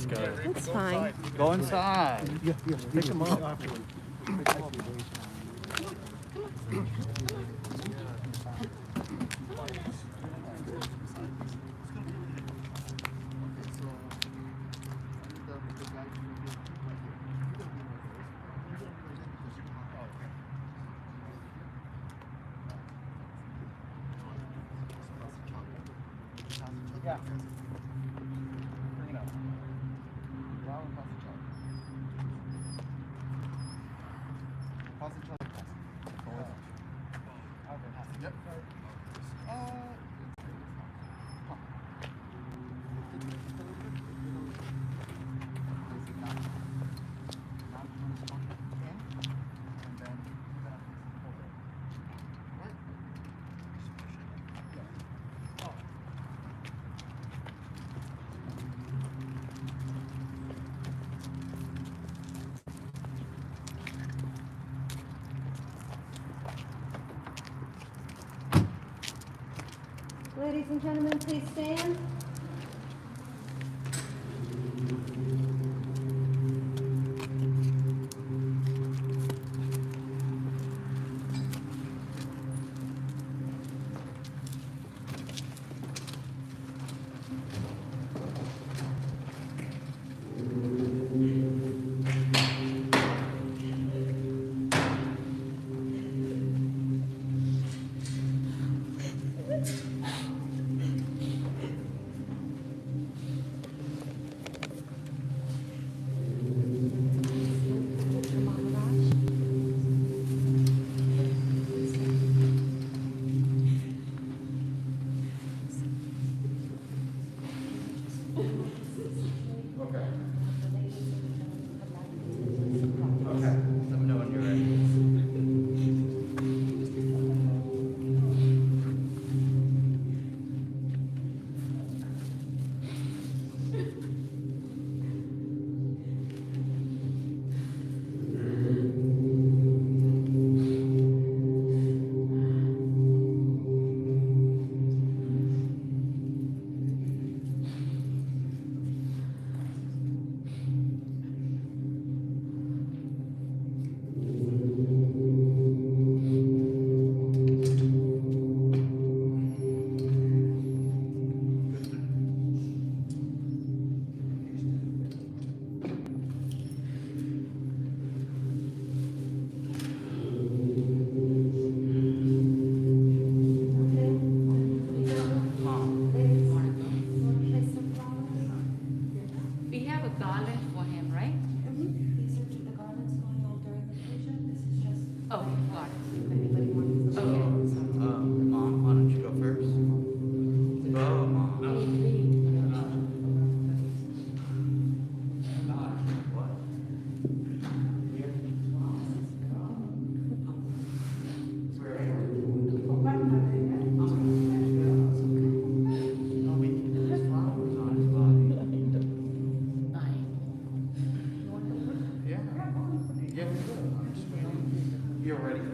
guy. That's fine. Go inside. Yeah, pick him up. Yeah. Bring it up. Down and pass the chart. Pass the chart. Go with it. Okay, pass it. Yep. Ladies and gentlemen, please stand. Let me know when you're ready. We have a garland for him, right? These are the garlands going on during the puja. This is just. Oh, got it. If anybody wants to. Okay. Mom, why don't you go first? Go, Mom. Yeah. Yeah, I'm just waiting. You're ready.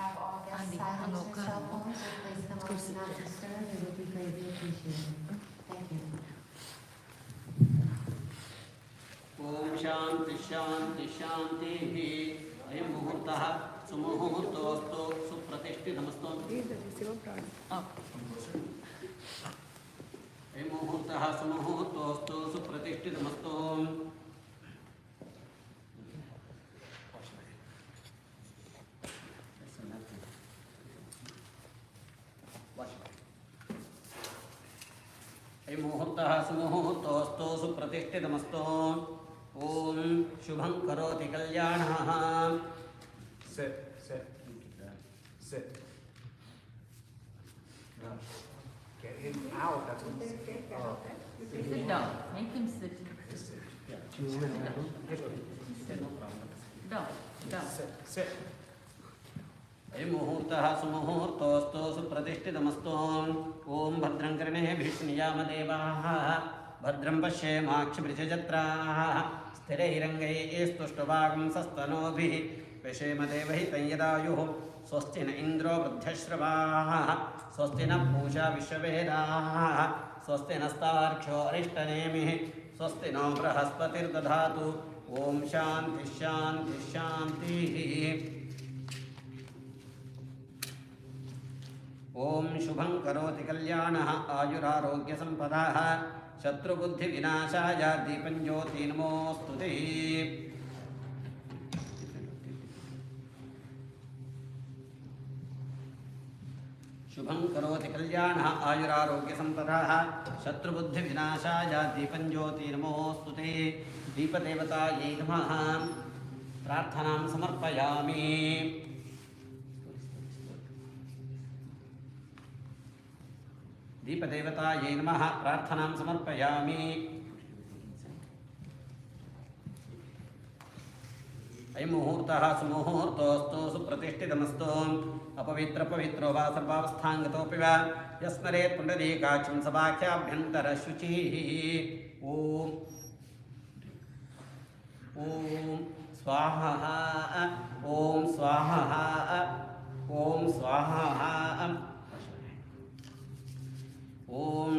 have all guests silence their cell phones or place them on do not disturb, it would be greatly appreciated. Thank you. Om Shanti शांति शांति अयं मुहूर्तः सुमुहूर्तोऽस्तु सुप्रतिष्ठितमस्तु अयं मुहूर्तः सुमुहूर्तोऽस्तु सुप्रतिष्ठितमस्तु अयं मुहूर्तः सुमुहूर्तोऽस्तु सुप्रतिष्ठितमस्तु ओम शुभं करोति कल्याणः Sit, sit, sit. No. Get him out. That's what. Oh. Sit down. Make him sit. Down. Down. Sit, sit. अयं मुहूर्तः सुमुहूर्तोऽस्तु सुप्रतिष्ठितमस्तु ओम भद्रं कर्णेभिः शृणुयामदेवाः भद्रं पश्येमाक्षभिर्यजत्राः स्थिरैरङ्गैस्तुष्टुवागं सस्तनोभिः विषेमदेवहितं यदायुः स्वस्ति न इन्द्रो वृद्धश्रवाः स्वस्ति न पूषा विश्ववेदाः स्वस्ति नस्तार्क्ष्यो अरिष्टनेमिः स्वस्ति नो बृहस्पतिर्दधातु ओम शांति शांति शान्तिः ओम शुभं करोति कल्याणः आयुरारोग्यसम्पदाः शत्रुबुद्धिविनाशाय दीपं ज्योति नमोऽस्तुते शुभं करोति कल्याणः आयुरारोग्यसम्पदाः शत्रुबुद्धिविनाशाय दीपं ज्योति नमोऽस्तुते दीपदेवतायै नमः प्रार्थनां समर्पयामि दीपदेवतायै नमः प्रार्थनां समर्पयामि अयं मुहूर्तः सुमुहूर्तोऽस्तु सुप्रतिष्ठितमस्तु अपवित्रपवित्रो वा सर्वावस्थाङ्गतोऽपि वा यस्मरेत् पुण्डरीकाक्षं सभाख्याभ्यन्तरशुचिः ॐ स्वाहा ॐ स्वाहा ॐ स्वाहा ओम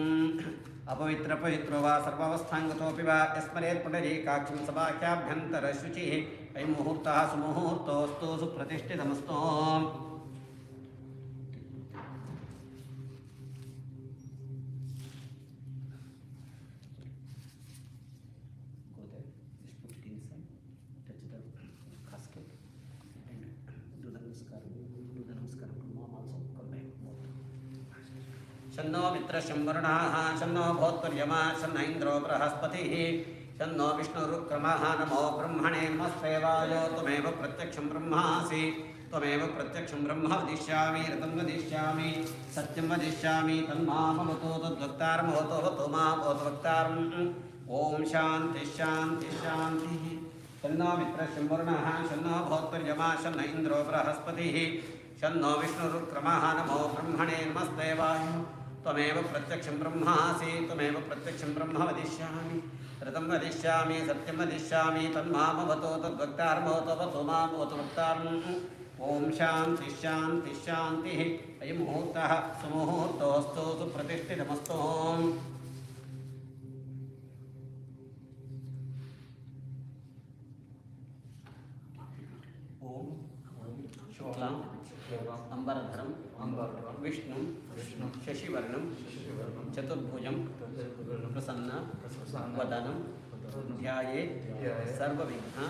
अपवित्रपवित्रो वा सर्वावस्थाङ्गतोऽपि वा यस्मरेत् पुण्डरीकाक्षं सभाख्याभ्यन्तरशुचिः अयं मुहूर्तः सुमुहूर्तोऽस्तु सुप्रतिष्ठितमस्तु शन्नो मित्रशं वरुणः शन्नो भूत्वर्यमा शन्न इन्द्रो बृहस्पतिः शन्नो विष्णुरुक्रमः नमो ब्रह्मणे नमस्तेवाय त्वमेव प्रत्यक्षं ब्रह्मासि त्वमेव प्रत्यक्षं ब्रह्म वदिष्यामि ऋतं वदिष्यामि सत्यं वदिष्यामि तन्मामवतु तद्वक्तारमवतु मामवतु वक्तारम् ॐ शान्ति शान्ति शान्तिः शन्नो मित्रशं वरुणः शन्नो भूत्वर्यमा शन्न इन्द्रो बृहस्पतिः शन्नो विष्णुरुक्रमः नमो ब्रह्मणे नमस्तेवाय त्वमेव प्रत्यक्षं ब्रह्मासि त्वमेव प्रत्यक्षं ब्रह्म वदिष्यामि ऋतं वदिष्यामि सत्यं वदिष्यामि तन्मामवतु तद्वक्तारमवतु मामवतु वक्तारम् ॐ शान्ति शान्ति शान्तिः अयं मुहूर्तः सुमुहूर्तोऽस्तु सुप्रतिष्ठितमस्तु ॐ शुक्लां अम्बरधरं विष्णुं शशिवर्णं चतुर्भुजं प्रसन्न वदनं ध्याये सर्वविघ्न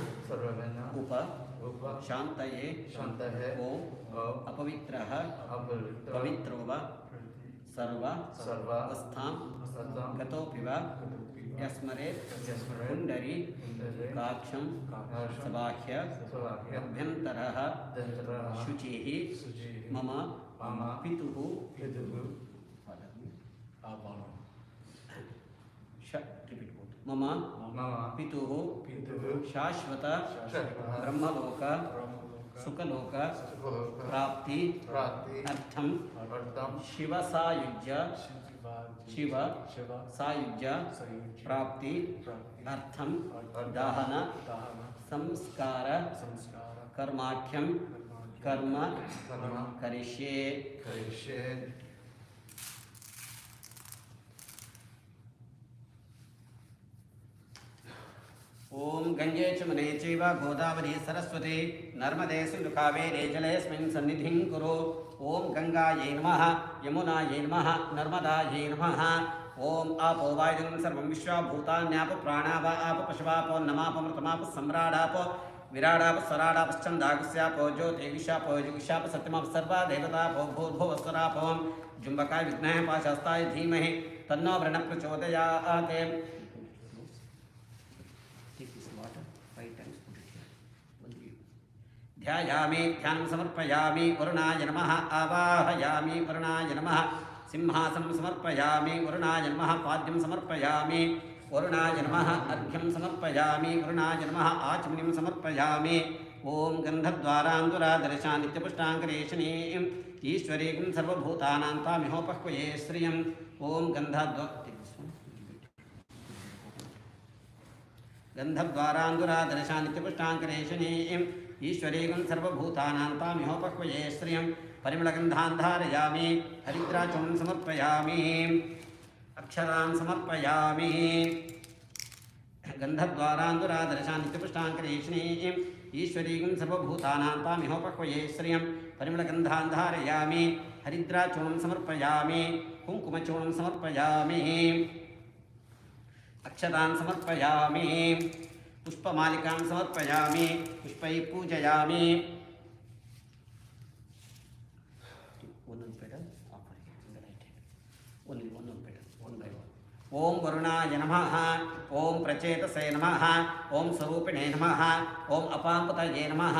शान्तये ॐ अपवित्रः पवित्रो वा सर्वावस्थां गतोऽपि वा यस्मरेत् पुण्डरी काक्षं सबाह्य अभ्यन्तरः शुचिः मम पितुः मम पितुः शाश्वत ब्रह्मलोक सुखलोक प्राप्ति अर्थं शिव सायुज्य प्राप्ति अर्थं दाहन संस्कार कर्माख्यं कर्म करिष्ये ओम गंगे च मने चैव गोदावरी सरस्वती नर्मदे सिन्धु कावेरी जलेऽस्मिन् सन्निधिं कुरु। ओम गंगायै नमः यमुनायै नमः नर्मदायै नमः। ओम आपो वायुं सर्वं विश्वभूतान्यापो प्राणावा आपो पशवापो नमापो मृतमापो सम्राडापो विराडापो स्वराडापो छन्दागस्यापो ज्योतिषापो जुगिषापो सत्यमापो सर्वा देवतापो भूर्भुवस्वरापो जुम्बकाय विद्महे पाशास्ताय धीमहि तन्नो वरुणः प्रचोदयात्। ध्यायामि ध्यानं समर्पयामि वरुणाय नमः आवाहयामि वरुणाय नमः सिंहासनं समर्पयामि वरुणाय नमः पाद्यं समर्पयामि वरुणाय नमः अर्घ्यं समर्पयामि वरुणाय नमः आचमनीं समर्पयामि। ओम गन्धद्वारान्दुरादर्शा नित्यपुष्टाङ्करेशनीं ईश्वरीं सर्वभूतानां तामिहोपह्वये श्रियम्। ओम गन्धद्वारान्दुरादर्शा नित्यपुष्टाङ्करेशनीं ईश्वरीं सर्वभूतानां तामिहोपह्वये श्रियं। परिमलगन्धान् धारयामि हरिद्राचूर्णं समर्पयामि अक्षरान् समर्पयामि। गन्धद्वारान्दुरादर्शा नित्यपुष्टाङ्करेशनीं ईश्वरीं सर्वभूतानां तामिहोपह्वये श्रियं। परिमलगन्धान् धारयामि हरिद्राचूर्णं समर्पयामि कुङ्कुमचूर्णं समर्पयामि अक्षतान् समर्पयामि पुष्पमालिकां समर्पयामि पुष्पैः पूजयामि। ओम वरुणाय नमः ओम प्रचेतसे नमः ओम स्वरूपिणे नमः ओम अपांपतये नमः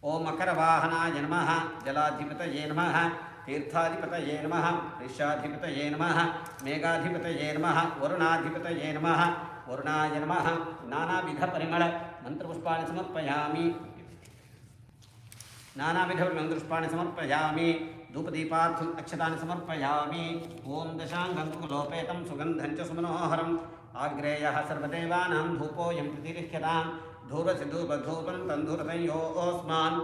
ओम मकरवाहनाय नमः जलाधिपतये नमः तीर्थाधिपतये नमः ऋषाधिपतये नमः मेघाधिपतये नमः वरुणाधिपतये नमः वरुणाय नमः। नानाविध परिमल मंत्रपुष्पाणि समर्पयामि नानाविध मंत्रपुष्पाणि समर्पयामि धूपदीपार्थम् अक्षतानि समर्पयामि। ओम दशाङ्गन्तुकुलोपेतं सुगन्धं च सुमनोहरम् आग्रेयः सर्वदेवानां धूपोऽयं प्रतिलिख्यतां धूर्वसि धूपधूपं तन्धूरतं योऽस्मान्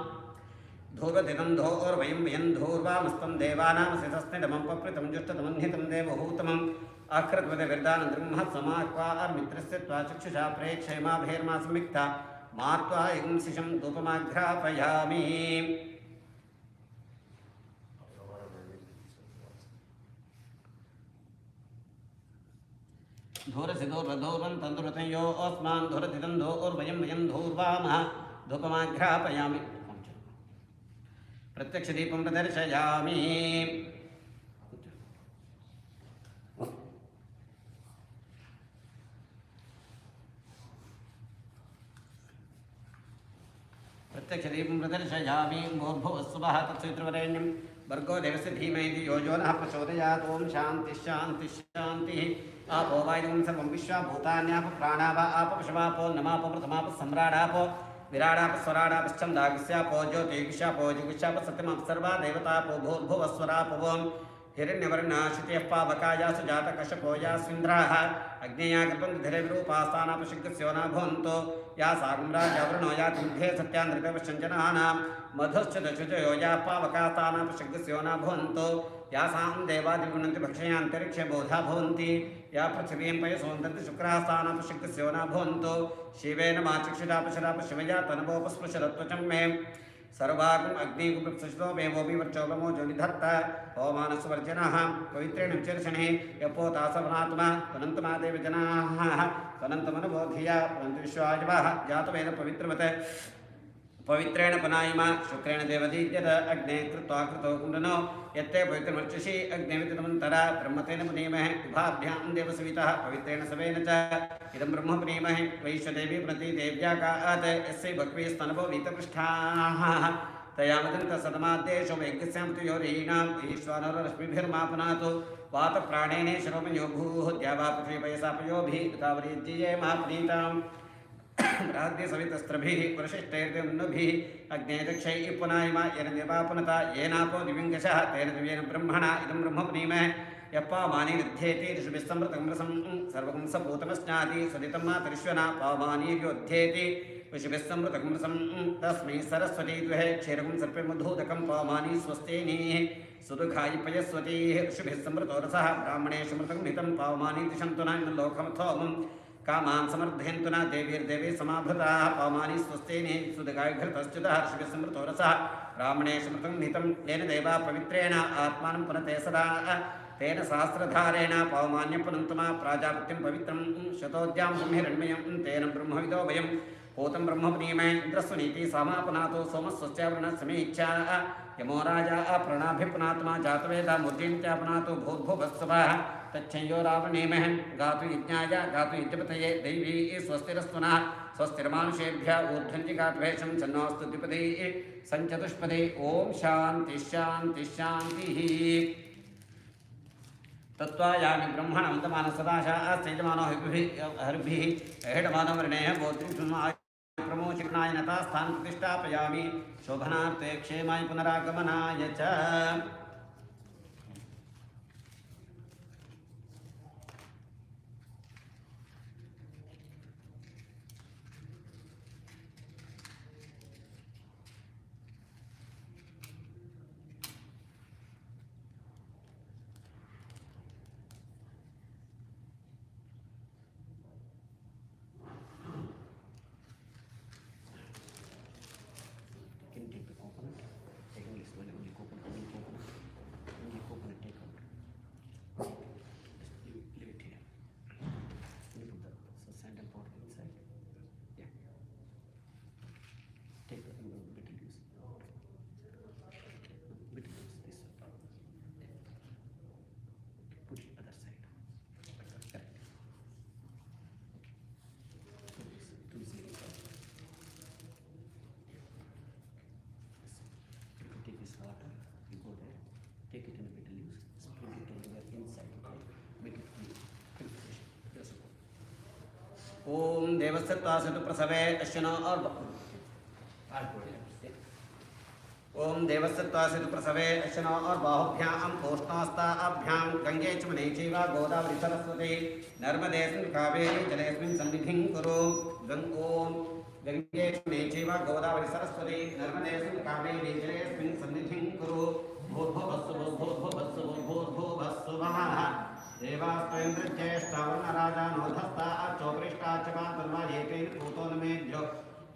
धूर्वधितं धोर्वयं वयं धूर्वामस्तं देवानां सितस्निडमं पप्रितं जुष्टतमन्हितं देवहूतमम् आकृतवदविर्दानं महत्समाह्वार्मित्रस्य त्वा चक्षुषा प्रेक्षयमाभेर्मा संविक्ता मात्वा यंसिषं धूपमाघ्रापयामि। धूरसि धूर्वधूर्वं तन्दुरतं योऽस्मान् धूरधितं धोर्वयं वयं धूर्वामः धूपमाघ्रापयामि। प्रत्यक्षदीपं प्रदर्शयामि प्रत्यक्षदीपं प्रदर्शयामि। भूर्भुवस्सुवः तत्सवितुर्वरेण्यं भर्गो देवस्य धीमहि यो यो नः प्रचोदयात्। ओम शान्तिः शान्तिः शान्तिः। आपो वायुं सर्वं विश्वभूतान्यापो प्राणावा आपो पशवापो नमापो प्रथमापो सम्राडापो विराडापो स्वराडापो छन्दागस्यापो ज्योतिषापो जुगिषापो सत्यमापो सर्वा देवतापो भूर्भुवस्वरापो ओम हिरण्यवर्णाश्रुतियः पावकायासु जातकशपो यास्विन्द्राः अग्नेया कल्पन्ति धीरेविरूपास्तानापशिग्गस्योना भवन्तो या साम्राज्यावृणो यातिमध्ये सत्यान्द्रिकवश्चञ्जनानां मधुश्च दशुजयो या पावकास्तानापशिग्गस्योना भवन्तो यासां देवादिगुणन्ति भक्षयान्तरिक्षे बोधा भवन्ति या पृथिवीं पयसोन्दन्ति शुक्रास्तानापशिग्गस्योना भवन्तो शिवेन माचक्षुरापशराप शिवया तनवोपस्पृशरत्वचं मे सर्वागम अग्निगुप्तशतो मेवोपि वर्चोपमो जोनिधत्त होमानसवर्जनः पवित्रेण विचर्षणे यपोतासवनात्मा तनन्तमा देवजनाः तनन्तमनुबोधिया परन्तु विश्वाजवाः जातवेद पवित्रवत् पवित्रेण पनायिमा शुक्रेण देवदीद्यत अग्ने कृत्वा कृतो कुण्डनो यत्ते पवित्रमर्चसि अग्निवितमन्तरा ब्रह्मतेन पुनीमहे उभाभ्यां देवसवितः पवित्रेण सवेन च इदं ब्रह्म पुनीमहे वैश्वदेवी प्रति देव्याकात् यस्यै भक्वे स्तनवो वीतपृष्ठाः तयामदन्तसदमाद्देशो वैज्ञस्यां तु योरीणाम् ईश्वररश्मिभिर्मापनातु वातप्राणेन शिरोमयो भूः द्यावा पृथ्वीपयसापयोभिः तावरीज्ये महाप्रीताम् बृहद्य सवितस्त्रभिः वृषिष्ठैर्दम्नुभिः अग्ने दक्षैः पुनायिमा येन देवापुनता येनापो दिव्यङ्गशः तेन दिव्येन ब्रह्मणा इदं ब्रह्म पुनीमहे यप्पामानि विध्येति ऋषिभिस्समृतं सर्वं सभूतमस्नाति सदितं मातरिश्वना पामानीर्योध्येति ऋषिभिः संवृतकं तस्मै सरस्वती दुहे क्षीरकं सर्पे मधुदकं पामानि स्वस्तेनीः सुदुःखाय पयस्वती ऋषिभिः संवृतो रसः ब्राह्मणेषु मृतं हितं पावमानि दिशन्तु न लोकमथोमं कामान् समर्थयन्तु न देवीर्देवी समाभृताः पावमानि स्वस्तेनीः सुदुःखाय घृतश्च्युतः ऋषिभिः संवृतो रसः ब्राह्मणेषु मृतं हितं येन देवा पवित्रेण आत्मानं पुनते सदा तेन सहस्रधारेण पावमान्य पुनन्तमा प्राजापत्यं पवित्रं शतोद्यां ब्रह्मिरण्मयं तेन ब्रह्मविदो वयं पूतं ब्रह्मपुनीमे इन्द्रस्वनीति समापनातो सोमस्वस्यावरणसमीक्षा यमो राजा प्रणाभिपुनात्मा जातवेदा मूर्तिन्त्यापनातो भूर्भुवस्सवः तच्छयो रावणेमः गातु यज्ञाय गातु यज्ञपतये दैवी स्वस्तिरस्तुनः स्वस्तिर्मानुषेभ्यः ऊर्ध्वञ्जिगात्वेषं सन्नोऽस्तु द्विपदे सञ्चतुष्पदे ॐ शान्तिः शान्तिः शान्तिः तत्त्वायामि ब्रह्मणमन्तमान सदाशा आस्तेजमानो हरिभिः हेडमानवर्णेः बोधिं प्रमोचिकनाय नतास्थान प्रतिष्ठापयामि शोभनार्थे क्षेमाय पुनरागमनाय च ओम देवसत्वासतु प्रसवे अश्विनो और ओम देवसत्वासतु प्रसवे अश्विनो और बाहुभ्यां कोष्ठास्ताभ्यां गंगे च मने चैव गोदावरी सरस्वती नर्मदे कावेरी जलेस्मिन् सन्निधिं कुरु ओम गंगे च मने चैव गोदावरी सरस्वती नर्मदे कावेरी जलेस्मिन् सन्निधिं कुरु भूर्भुवस्सुः देवास्त्वेन्द्रज्येष्ठावर्णराजानोधस्ता चोपरिष्टा च पातर्वा एतेन भूतो न मेभ्यो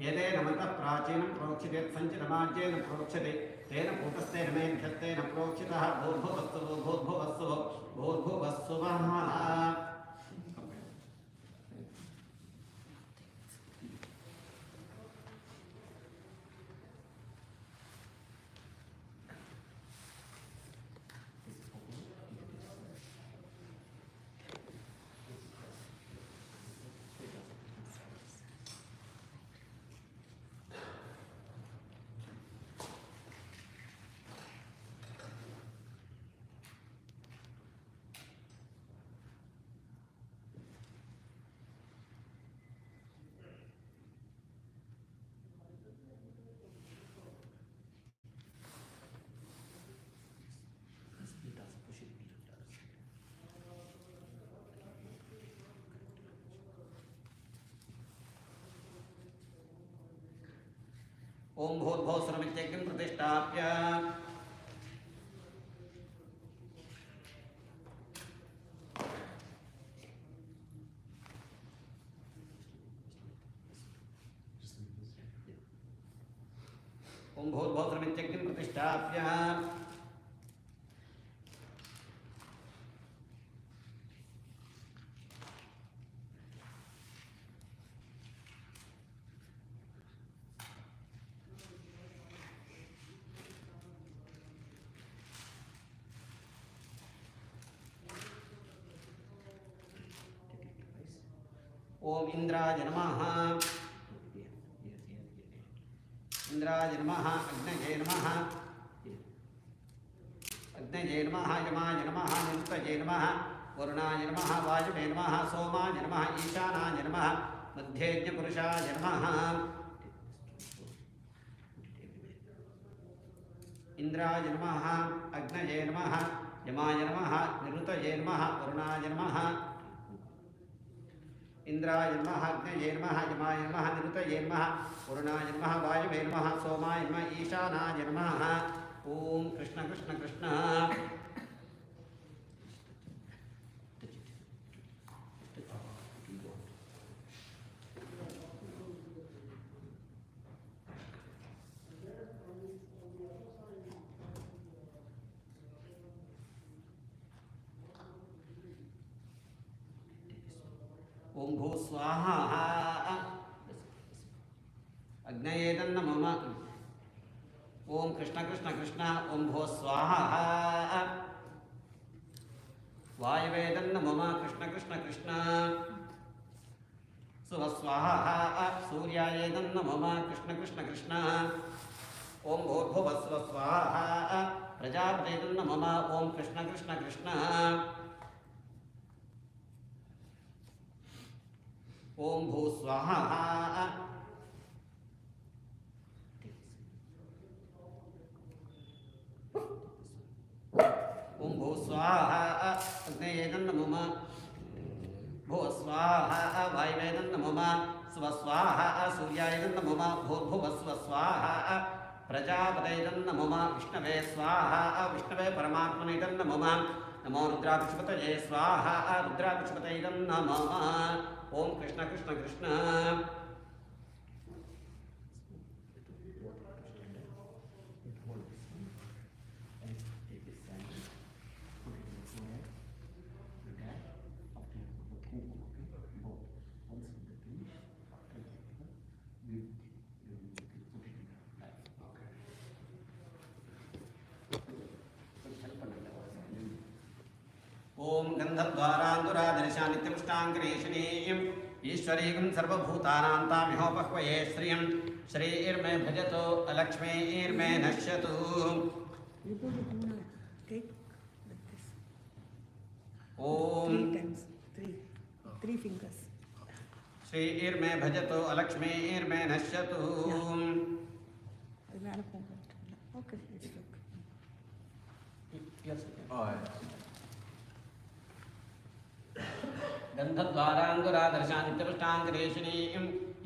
यदेन मतः प्राचीनं प्रोक्षिते सञ्चितमाज्येन प्रोक्षते तेन भूतस्तेन मेभ्यस्तेन प्रोक्षितः भूर्भुवस्सुवः ओम भूर्भुवस्सुरमित्यग्निं प्रतिष्ठाप्य ओम भूर्भुवस्सुरमित्यग्निं प्रतिष्ठाप्य ओम इंद्राय नमः इंद्राय नमः अग्नये नमः अग्नये नमः यमाय नमः निरुतये नमः वरुणाय नमः वायुवे नमः सोमाय नमः ईशानाय नमः मध्येज्ञपुरुषाय नमः इंद्राय नमः अग्नये नमः यमाय नमः निरुतये नमः वरुणाय नमः इंद्राय नमः अग्नये नमः यमाय नमः निरुतये नमः वरुणाय नमः वायुवे नमः सोमाय नमः ईशानाय नमः ओम कृष्ण कृष्ण कृष्ण ओम भू स्वाहा अग्नये नमः ओम कृष्ण कृष्ण कृष्ण ओम भो स्वाहा वायवे नमः कृष्ण कृष्ण कृष्ण सुवस्वाहा सूर्याय नमः कृष्ण कृष्ण कृष्ण ओम भूर्भुवस्व स्वाहा प्रजापते नमः ओम कृष्ण कृष्ण कृष्ण ओम भू स्वाहा ओम भू स्वाहा अग्नये नमः भो स्वाहा वायवे नमः स्वस्वाहा सूर्याय नमः भूर्भुवस्व स्वाहा प्रजापते नमः विष्णवे स्वाहा विष्णवे परमात्मने नमः नमो रुद्राभिषपतये स्वाहा रुद्राभिषपतये नमः ओम कृष्ण कृष्ण कृष्ण ओम गंधद्वारांधुराधरिशानित्यपुष्टांकरेशनीं ईश्वरीं सर्वभूतानां तामिहोपह्वये श्रियं श्रीर्मे भजतो अलक्ष्मीर्मे नश्यतु You put it in a cake like this. Om 3 times. 3 fingers. श्रीर्मे भजतो अलक्ष्मीर्मे नश्यतु Okay, it's okay. गन्धद्वाराङ्गुरादर्शानित्यपुष्टाङ्गरेशिनीं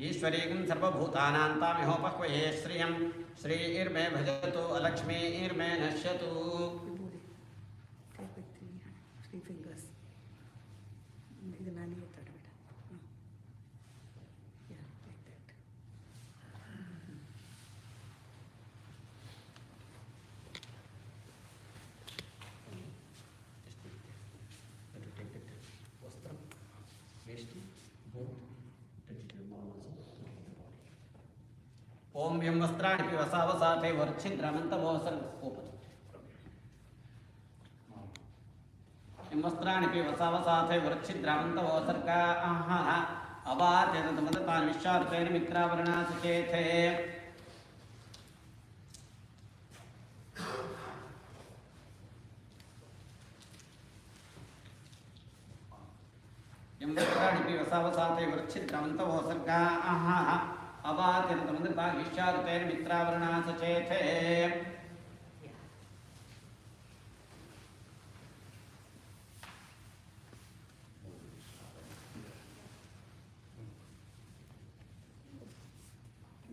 ईश्वरीं सर्वभूतानां तामिहोपह्वये श्रियं श्रीर्मे भजतो अलक्ष्मीर्मे नश्यतु Take with 3 fingers. ಇದು ನಾನು ಹೇಳ್ತಾರೆ ಬೇಡ. Yeah, like that. ओम यं वस्त्राणि पिवसावसाते वर्च्छिद्रमन्तवोसर्ग ओपन यं वस्त्राणि पिवसावसाते वर्च्छिद्रमन्तवोसर्गा अवातेन तमदतान् विश्वार्तेन मित्रावरणासुचेथे यं वस्त्राणि पिवसावसाते वर्च्छिद्रमन्तवोसर्गा अवातेन तमदतान् विश्वार्तेन मित्रावरणासुचेथे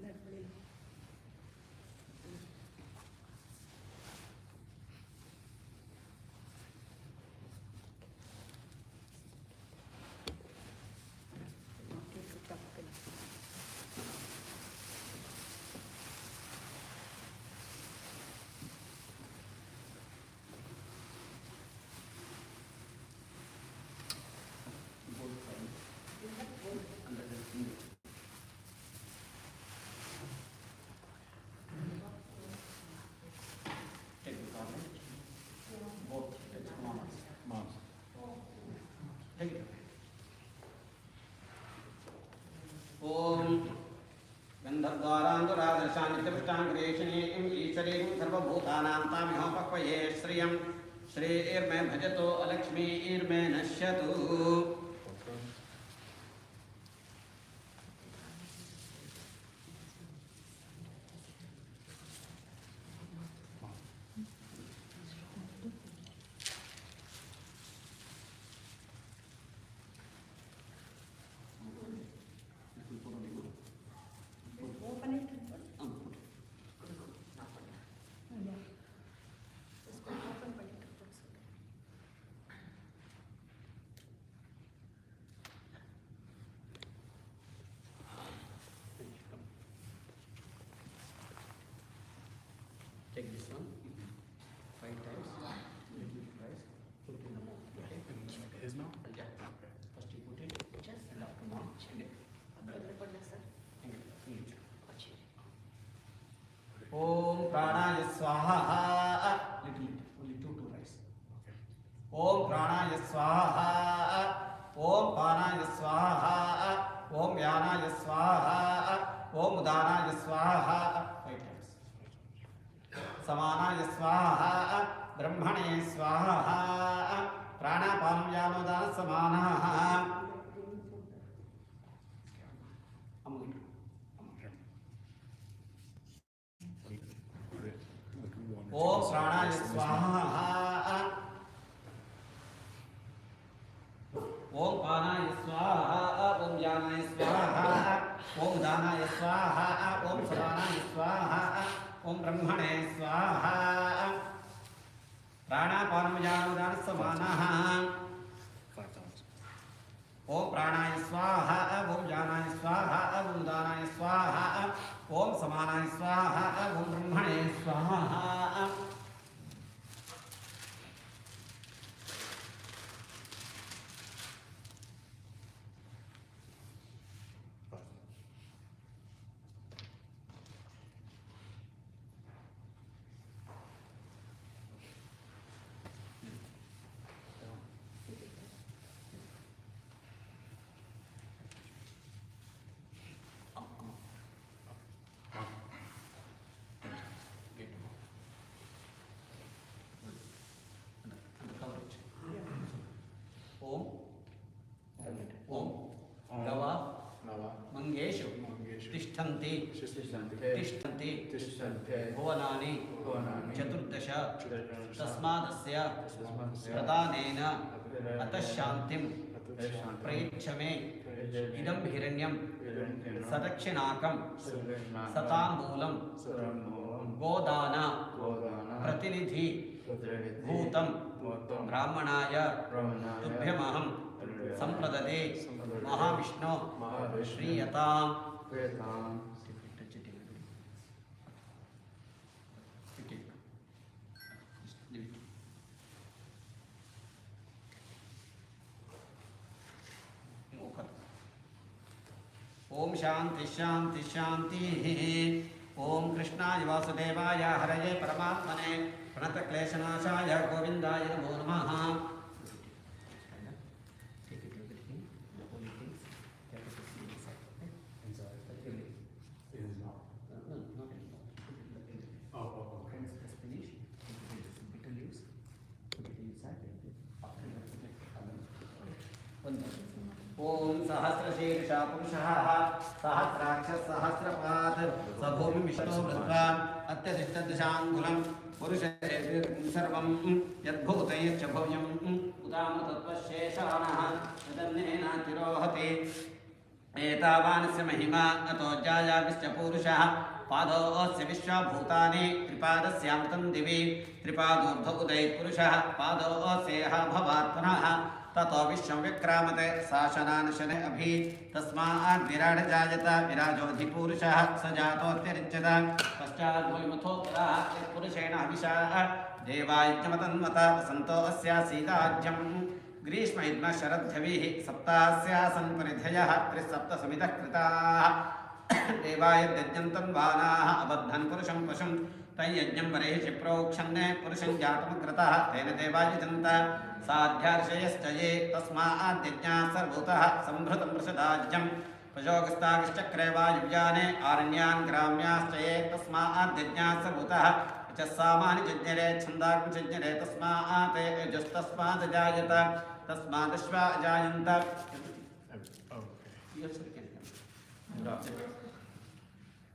That will. Okay, so tapkan. ओम गंधद्वारांधुरादर्शानित्यपुष्टांगरेशिनीं ईश्वरीं सर्वभूतानां तामिहोपह्वये श्रियं श्रीर्मे भजतो अलक्ष्मीर्मे नश्यतु Take this one. 5 times. Little rice. Put it in the mouth. Okay. His mouth? Yeah. First you put it. Just and after mouth. Om Pranaya Swaha. Little bit. Only 2 rice. Okay. Om Pranaya Swaha. Om Panaya Swaha. Om Yanaya Swaha. Om Udanaya Swaha. 5 times. Samanaya Swaha. Brahmane Swaha. Pranapanam Yanodana Samanaha. Om Pranaya Swaha. Om Panaya Swaha. Om Yanaya Swaha. Om Danaya Swaha. Om Samanaya Swaha. Om Brahmane Swaha. Pranapanam Yanodana Samanaha. 5 times. Om Pranaya Swaha. Om Yanaya Swaha. Om Danaya Swaha. Om Samanaya Swaha. Om Brahmane Swaha. Om Om Gava Mangeshu Tishtanti Tishtanti Bhuvanani Chaturdasha Tasmadasya Pradhanena Atashantim Praichame Idam Hiranyam Sadakshinaakam Satambulam Godana Pratinidhi Bhutam Brahmanaya Tubhyamaham Sampradade Mahavishnu Shriyatam. Om Shanti Shanti Shanti. Om Krishnaya Vasudevaya Haraye Paramatmane Pranata Kleshanashaya Govindaya Namo Namaha. Take it everything, the holy things, take it inside. Inside. Everything. In his mouth. No, not anymore. Put it in the end. Oh, okay. Once it's finished, take it in the bitter leaves, put it inside. After that, one more. Om Sahasrashirsha Purushaha Sahasraksha Sahasrapat Sabhumi Vishnu Vritva Atyadishtadashangulam Purushadevirkum Sarvam Yadbhutaya Chabhavyam Udama Tatvasheshanaha Yadannena Tirohati Etavanasya Mahima Ato Jayavisya Purushaha Padosya Vishwabhutani Tripadasyamutam Divi Tripadurdha Uday Purushaha Padosyeha Bhavatpanaha Tato Vishwam Vikramate Sashananashane Abhi Tasmaad Virad Jayata Virajodhi Purushaha Sajato Tiricchata Paschad Mulimathotra Purushena Vishaha Devayajamatan Mata Santo Asya Sidajam Grishma Idma Sharadhavihi Saptasya Sanparidhaya Trisapta Samitah Kritaha Devaya Dajjantan Vanaha Abadhan Purusham Pasham Tayyajam Varehi Prokshane Purusham Jatam Krataha Tena Devayajanta Sadhyarshayaschaye Tasmaad Dajna Sarvutaha Sambhrutam Prasadajam Pajogastagishchakre Vajvyane Aranyan Gramyaschaye Tasmaad Dajna Sarvutaha Chasamani Jajnare Chandakam Jajnare Tasmaate Justasmaad Jayata Tasmadashva Jayanta. Yes, we can.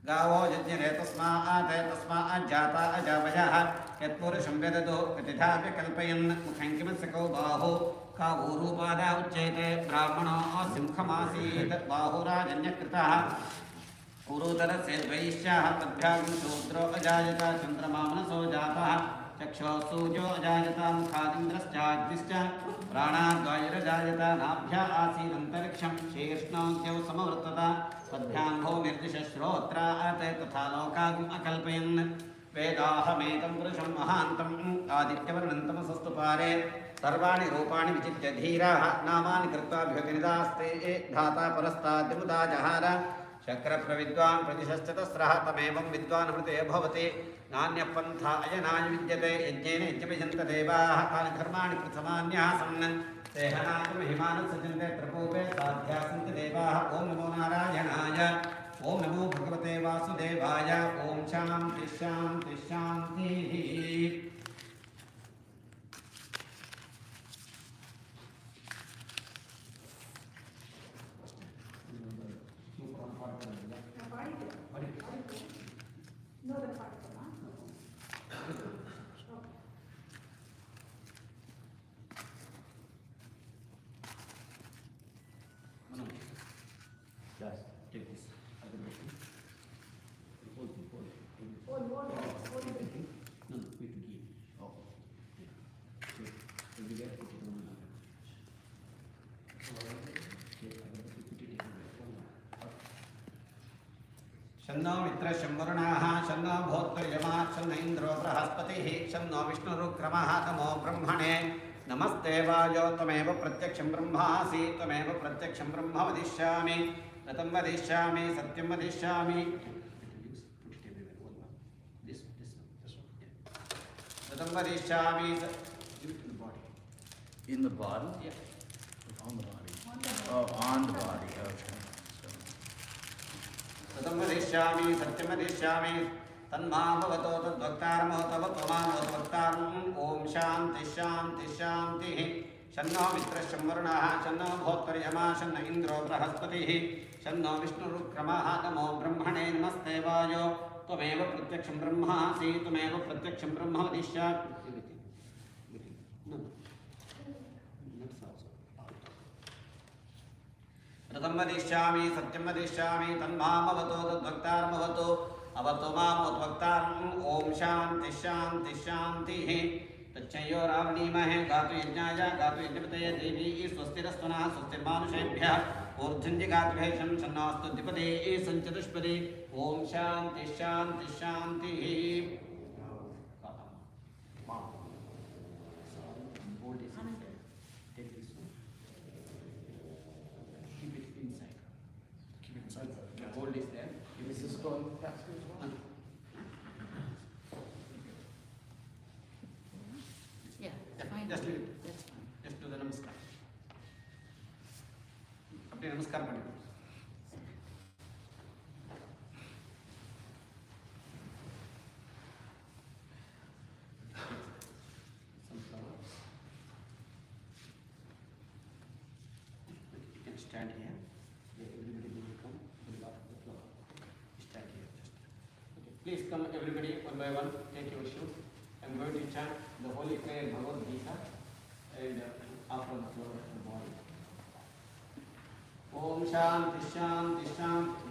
Gavo Jajnare Tasmaate Tasmaad Jata Ajavayaha Yatpurusham Vedado Katidhavya Kalpayan Mukhankimasako Baho Kavurupada Uchete Brahmana Simkhamasit Bahurajanya Kritaha Urudara Sedvaishya Tadhyagam Shudro Ajayata Chandramamanaso Jataha Chaksho Sujo Ajayata Mukhadindrascha Prana Dvaira Jayata Nabhya Asinantariksham Shirshno Kyo Samavrtata Tadhyamho Nirdisha Shrotra Ate Tatha Lokagam Akalpayan वेदाहमेकं पुरुषं महान्तम् आदित्यवर्णं तमसस्तु पारे सर्वाणि रूपाणि विचित्य धीराः नामानि कृत्वा भ्युतिनिदास्ते धाता पुरस्ताद्युमुदा जहार शक्रप्रविद्वान् प्रतिशश्चतस्रः तमेवं विद्वान् हृदये भवति नान्यपन्था अयनाय विद्यते यज्ञेन यज्ञमिजन्त देवाः तानि धर्माणि प्रथमान्याः सन् तेहनाकं हिमानं सजन्ते त्रिपूपे साध्या सन्ति देवाः ॐ नमो नारायणाय ॐ नमो भगवते वासुदेवाय ॐ शान्ति शान्ति शान्तिः शन्नो मित्रशंवरुणाः शन्नो भोक्तर्यमा शन्न इन्द्रो बृहस्पतिः शन्नो विष्णुरुक्रमः नमो ब्रह्मणे नमस्ते वायो त्वमेव प्रत्यक्षं ब्रह्मासि त्वमेव प्रत्यक्षं ब्रह्म वदिष्यामि रतं वदिष्यामि सत्यं वदिष्यामि रतं वदिष्यामि In the body? Yeah. On the body. Oh, on the body. Okay. रतं वदिष्यामि सत्यं वदिष्यामि तन्मां भवतो तद्वक्तारमो तव त्वमामो वक्तारम् ॐ शान्ति शान्ति शान्तिः शन्नो मित्रशंवरुणः शन्नो भोक्तर्यमा शन्न इन्द्रो बृहस्पतिः शन्नो विष्णुरुक्रमः नमो ब्रह्मणे नमस्ते वायो त्वमेव प्रत्यक्षं ब्रह्मासि त्वमेव प्रत्यक्षं ब्रह्म वदिष्यामि रतं वदिष्यामि सत्यं वदिष्यामि तन्मामवतो तद्वक्तारमवतो अवतो मामोद्वक्तारम् ॐ शान्ति शान्ति शान्तिः तच्चयो रावणीमहे गातु यज्ञाय गातु यज्ञपतये देवी स्वस्तिरस्तुनः स्वस्तिर्मानुषेभ्यः ऊर्ध्वञ्जि गातुभेषं शन्नास्तु द्विपदे सञ्चतुष्पदे ॐ शान्ति शान्ति शान्तिः Gold is there. Is this going past as well? Yeah, fine. Just leave it. That's fine. Just do the namaskar. अपने नमस्कार पढ़ो. Some flowers. You can stand here. Everybody will come. Will back the flower. Stand here just. Okay. Please come everybody one by one. Take your shoes. I'm going to chant the holy prayer Bhagavad Gita and after the flower of the body. Om Shanti Shanti Shanti.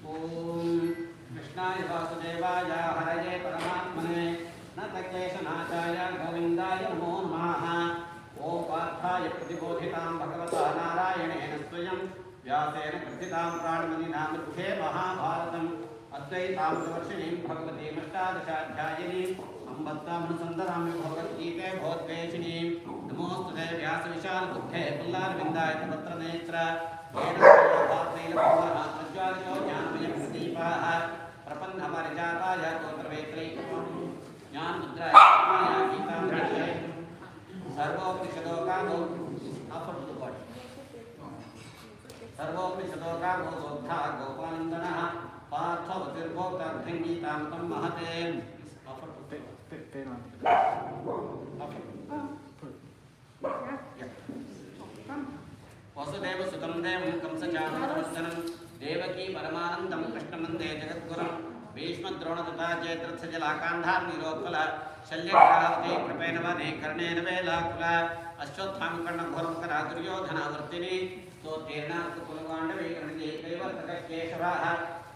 Om Krishnaya Vasudevaya Haraye Paramatmane Natakeshanachaya Govindaya Namo Namaha. Om Parthaya Pratibodhitam Bhagavata Narayanena Swayam Vyasena Prathitam Pranamani Mukhe Mahabharatam Advaitam Savarshiniim Bhagavati Mashtadashadhyayiniim Ambattamanusandaraami Bhagavad-gīte Bhodveshiniim Namostute Vyasa-vishāla-buddhe Pullarvindāya Patra-netra Veda-bhartila-bhavaha Prajvalito Jnana-maya-pradeepāha Prapanna-parijātāya Gotra-vetrai Jnana-mudraya Gītāmrishya Sarvopnishadokāmo Offer to the body Sarvopnishadokāmo Sodha Gopalandanaha Partha-vatirgopta-dhringītāṁ tam mahate Offer to the Vasudev सुतं देवं कंसचाणूरमर्दनं देवकी परमानन्दं कृष्णमन्दे जगद्गुरुं भीष्मद्रोणतथा जयद्रथजलाकान्धार्निरोत्पल शल्यग्रावती कृपेण वने कर्णेन वेलाकुल अश्वत्थामकर्णघोरं करा दुर्योधनावर्तिनी स्तोत्रेणाकुलगाण्डवी गणिते कैवर्तककेशवाः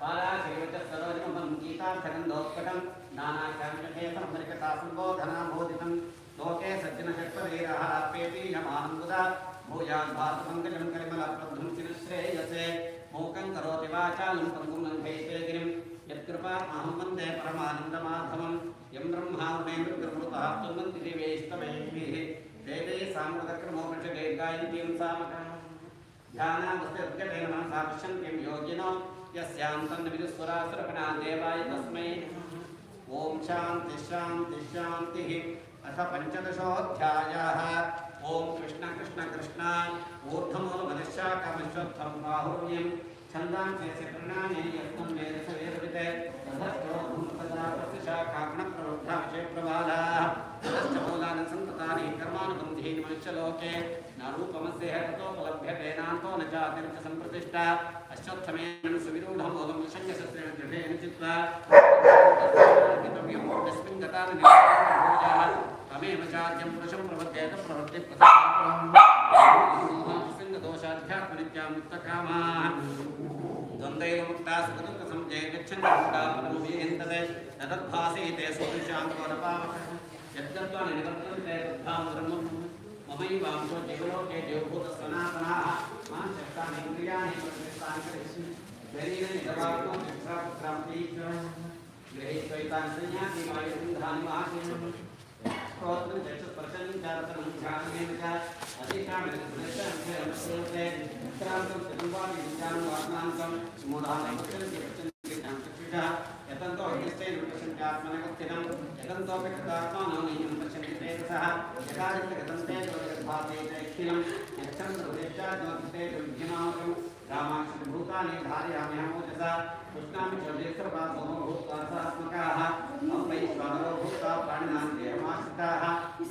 पालाशैवच सरोजमं गीतार्थगन्धोत्कटं नानाख्याम्यकेतमरिकतासम्बोधनाबोधितं लोके सज्जनषट्पदैरः आप्येतीयमानं मुदा भूयाद्भारतमङ्गलं कलिमलप्रद्धं चिरश्रेयसे मूकं करोति वाचालं पङ्गुं लङ्घयते गिरिं यत्कृपा अहं वन्दे परमानन्दमाधवं यं ब्रह्मा महेन्द्रकृतः तुन्वन्ति दिवेस्तमेभिः वेदे सामृतक्रमोपनिषदे गायन्तीं सामकं ध्यानावस्थितेन मनसा पश्यन्तीं योगिनो यस्यां तन्नविदुस्वरासुरगणा देवाय तस्मै ॐ शान्ति शान्ति शान्तिः अथ पञ्चदशोऽध्यायः ॐ कृष्ण कृष्ण कृष्ण ऊर्ध्वमूलमनुष्याकमश्वत्थं बाहुल्यं छन्दांसि प्रणाने यत्नं वेदस वेदविते ततश्चोऽहं तदा शाखाग्नप्रवृद्धा विषयप्रवादाः ततश्च मूलानि सन्ततानि कर्मानुबन्धीनि मनुष्यलोके न रूपमस्य ततोपलभ्यते नान्तो न चातिर्च सम्प्रतिष्ठा अश्वत्थमेन सुविरूढं मूलं शङ्खशस्त्रेण दृढेन चित्वा तस्मिन् गतानि निरताः तमेव चाद्यं पुरुषं प्रपद्येत प्रवृत्तिप्रसङ्गदोषाध्यात्मनित्यां मुक्तकामाः द्वन्द्वैव मुक्ता सुखदुःखसंजये गच्छन्ति तदद्भासीते सुदृशान्तो न पावकः यद्गत्वा निवर्तन्ते तद्धां ब्रह्मं ममैवांशो जीवलोके जीवभूतः सनातनाः मां शक्तानि इन्द्रियाणि प्रकृतानि करिष्ये शरीरे निदवाग्नो चित्रापुत्रान्तीश्वरः गृहीत्वैतानि संयाति वायुबन्धानि वाक्यम् स्तोत्रं चक्षुस्पर्शनं चारतनं ध्यानेन च अधिष्ठानमनुष्यते उत्तरान्तं चतुर्वादि विज्ञानं वासनान्तं मूढानां पश्यन्ति चक्षुषः यतन्तो अग्निस्तेन पश्यन्ति आत्मनगस्थितं यतन्तोऽपि कृतात्मानो नैनं पश्यन्ति तेजसः यदादित्यगतन्ते जगद्भाते चैखिलं यच्छन्द्रदेशाज्योतिषे विद्यमानकं रामाक्षभूतानि धारयाम्यहमोजसा कृष्णामि चौदेश्वरपादो भूतासात्मकाः वैश्वानरो भूता प्राणिनां देहमाश्रिताः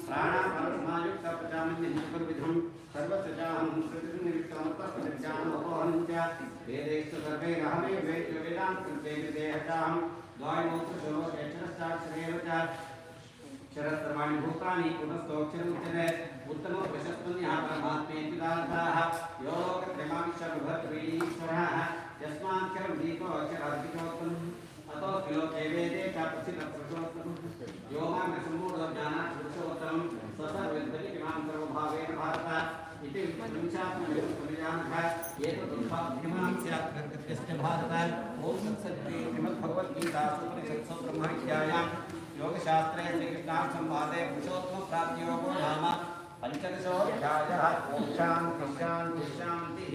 प्राणापानसमायुक्ता प्रजामन्यं सर्वस्य चाहं कृतिनिमित्तमत्वस्मृज्ञानमपोहनं च वेदेषु सर्वैरहमेव वेदान्तकृते विदेहताहं द्वायमोक्षशोलोकेक्षरश्चाक्षरेव च क्षरस्सर्वाणि भूतानि पुनस्तोक्षरमुच्यते उत्तमो प्रशस्पन्यः परमात्मेति दाताः यो लोकत्रयमाक्षरभद्रीश्वरः यस्माक्षरं दीपो अक्षराधिकोत्तमम् अतो श्लोके वेदे च प्रसिद्धपुरुषोत्तमम् यो मां न सम्मूढो ज्ञानात् पुरुषोत्तमं स्वसर्वविद्यते किमां सर्वभावेन भारत इति विंशात्मनिजानः एतदुद्भाव्यमां स्यात् कृत्यस्य भारत ॐ तत्सत्ते श्रीमद्भगवद्गीतासूपनिषत्सु ब्रह्मविद्यायां योगशास्त्रे श्रीकृष्णार्जुनसंवादे पुरुषोत्तमप्राप्तियोगो नाम पञ्चदशोऽध्यायः ॐ शान्ति शान्ति शान्तिः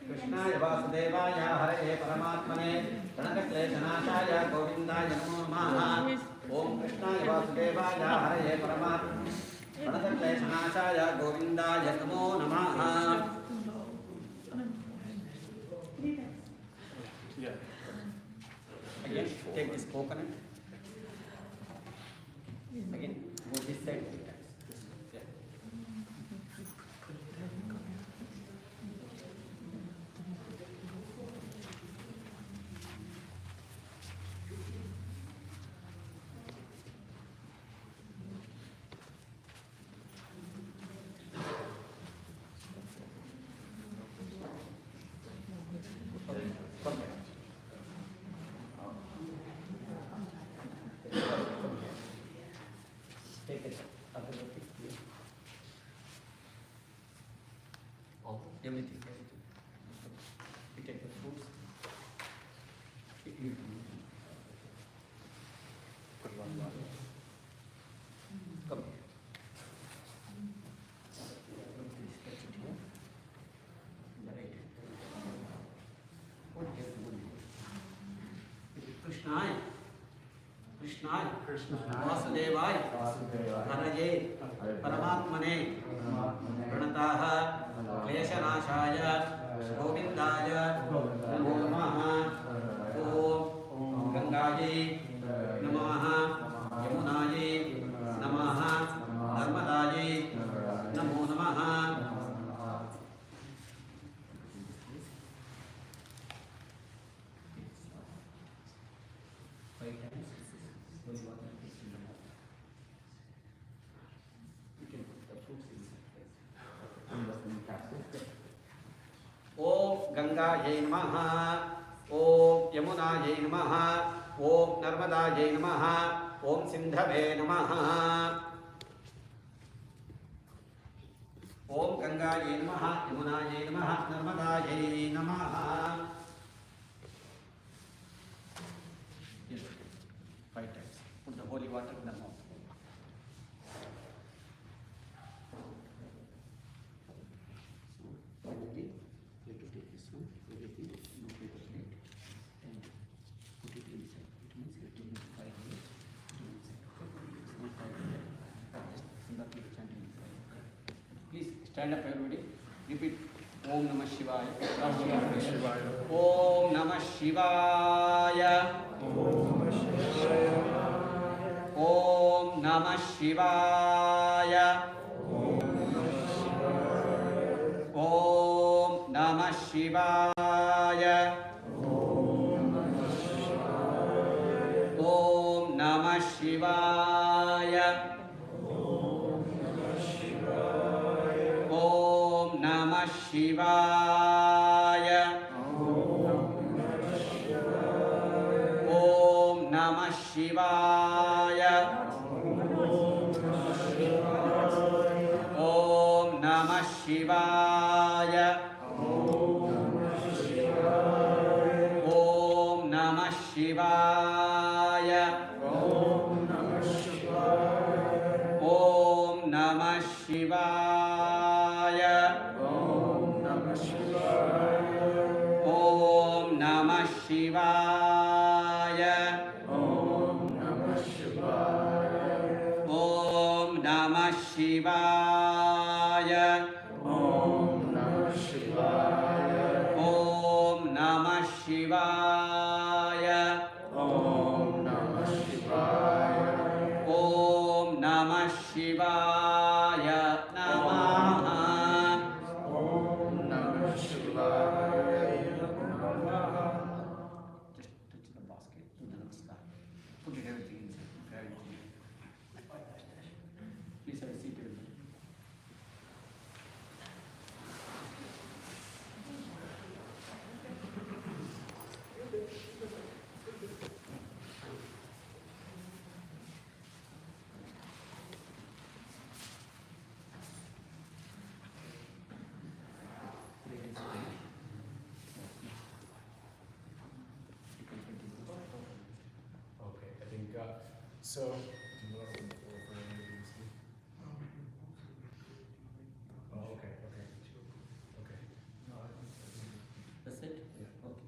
कृष्णाय वासुदेवाय हरये परमात्मने प्रणतक्लेशनाशाय गोविन्दाय नमो नमः ॐ कृष्णाय वासुदेवाय हरये परमात्मने प्रणतक्लेशनाशाय गोविन्दाय नमो नमः Again, take this coconut. Again, go this side. Yeah. Take it. Everything. You take the fruits. Come here. Krishnaय वासुदेवाय हरये परमात्मने प्रणताः क्लेशनाशाय गोविन्दाय नमो नमः ॐ गंगायै नमः यमुनायै नमः नर्मदायै नमो नमः ओम गंगायै नमः यमुनायै नमः ॐ नर्मदायै नमः ॐ सिन्धवे नमः ॐ गंगायै नमः यमुनायै नमः नर्मदायै नमः Yes. 5 times. Put the holy water in the mouth. So, finally, you have to take this one, everything, no paper plate, and put it inside. It means you are taking 5 minutes, put it inside. Okay? It's not 5 minutes. Just somebody chanting inside. Please stand up, everybody. Repeat. Om Namah Shivaya. Om Namah Shivaya. Om Namah Shivaya. Om Namah Shivaya. Om Namah Shivaya. Om Namah Shivaya. Om Namah Shivaya. Om Namah Shivaya. Om Namah Shivaya. Om Namah Shivaya. Om Namah Shivaya. Om Namah Shivaya. Om Namah Shivaya. Om Namah Shivaya. Om Namah Shivaya Namaha. Just touch the basket, do the namaskar. Put it everything inside. Put everything. Please have a seat, everybody. Okay, I think, so, do you want to open the floor for anybody to speak? Oh, okay, okay. Okay. That's it? Yeah. Okay.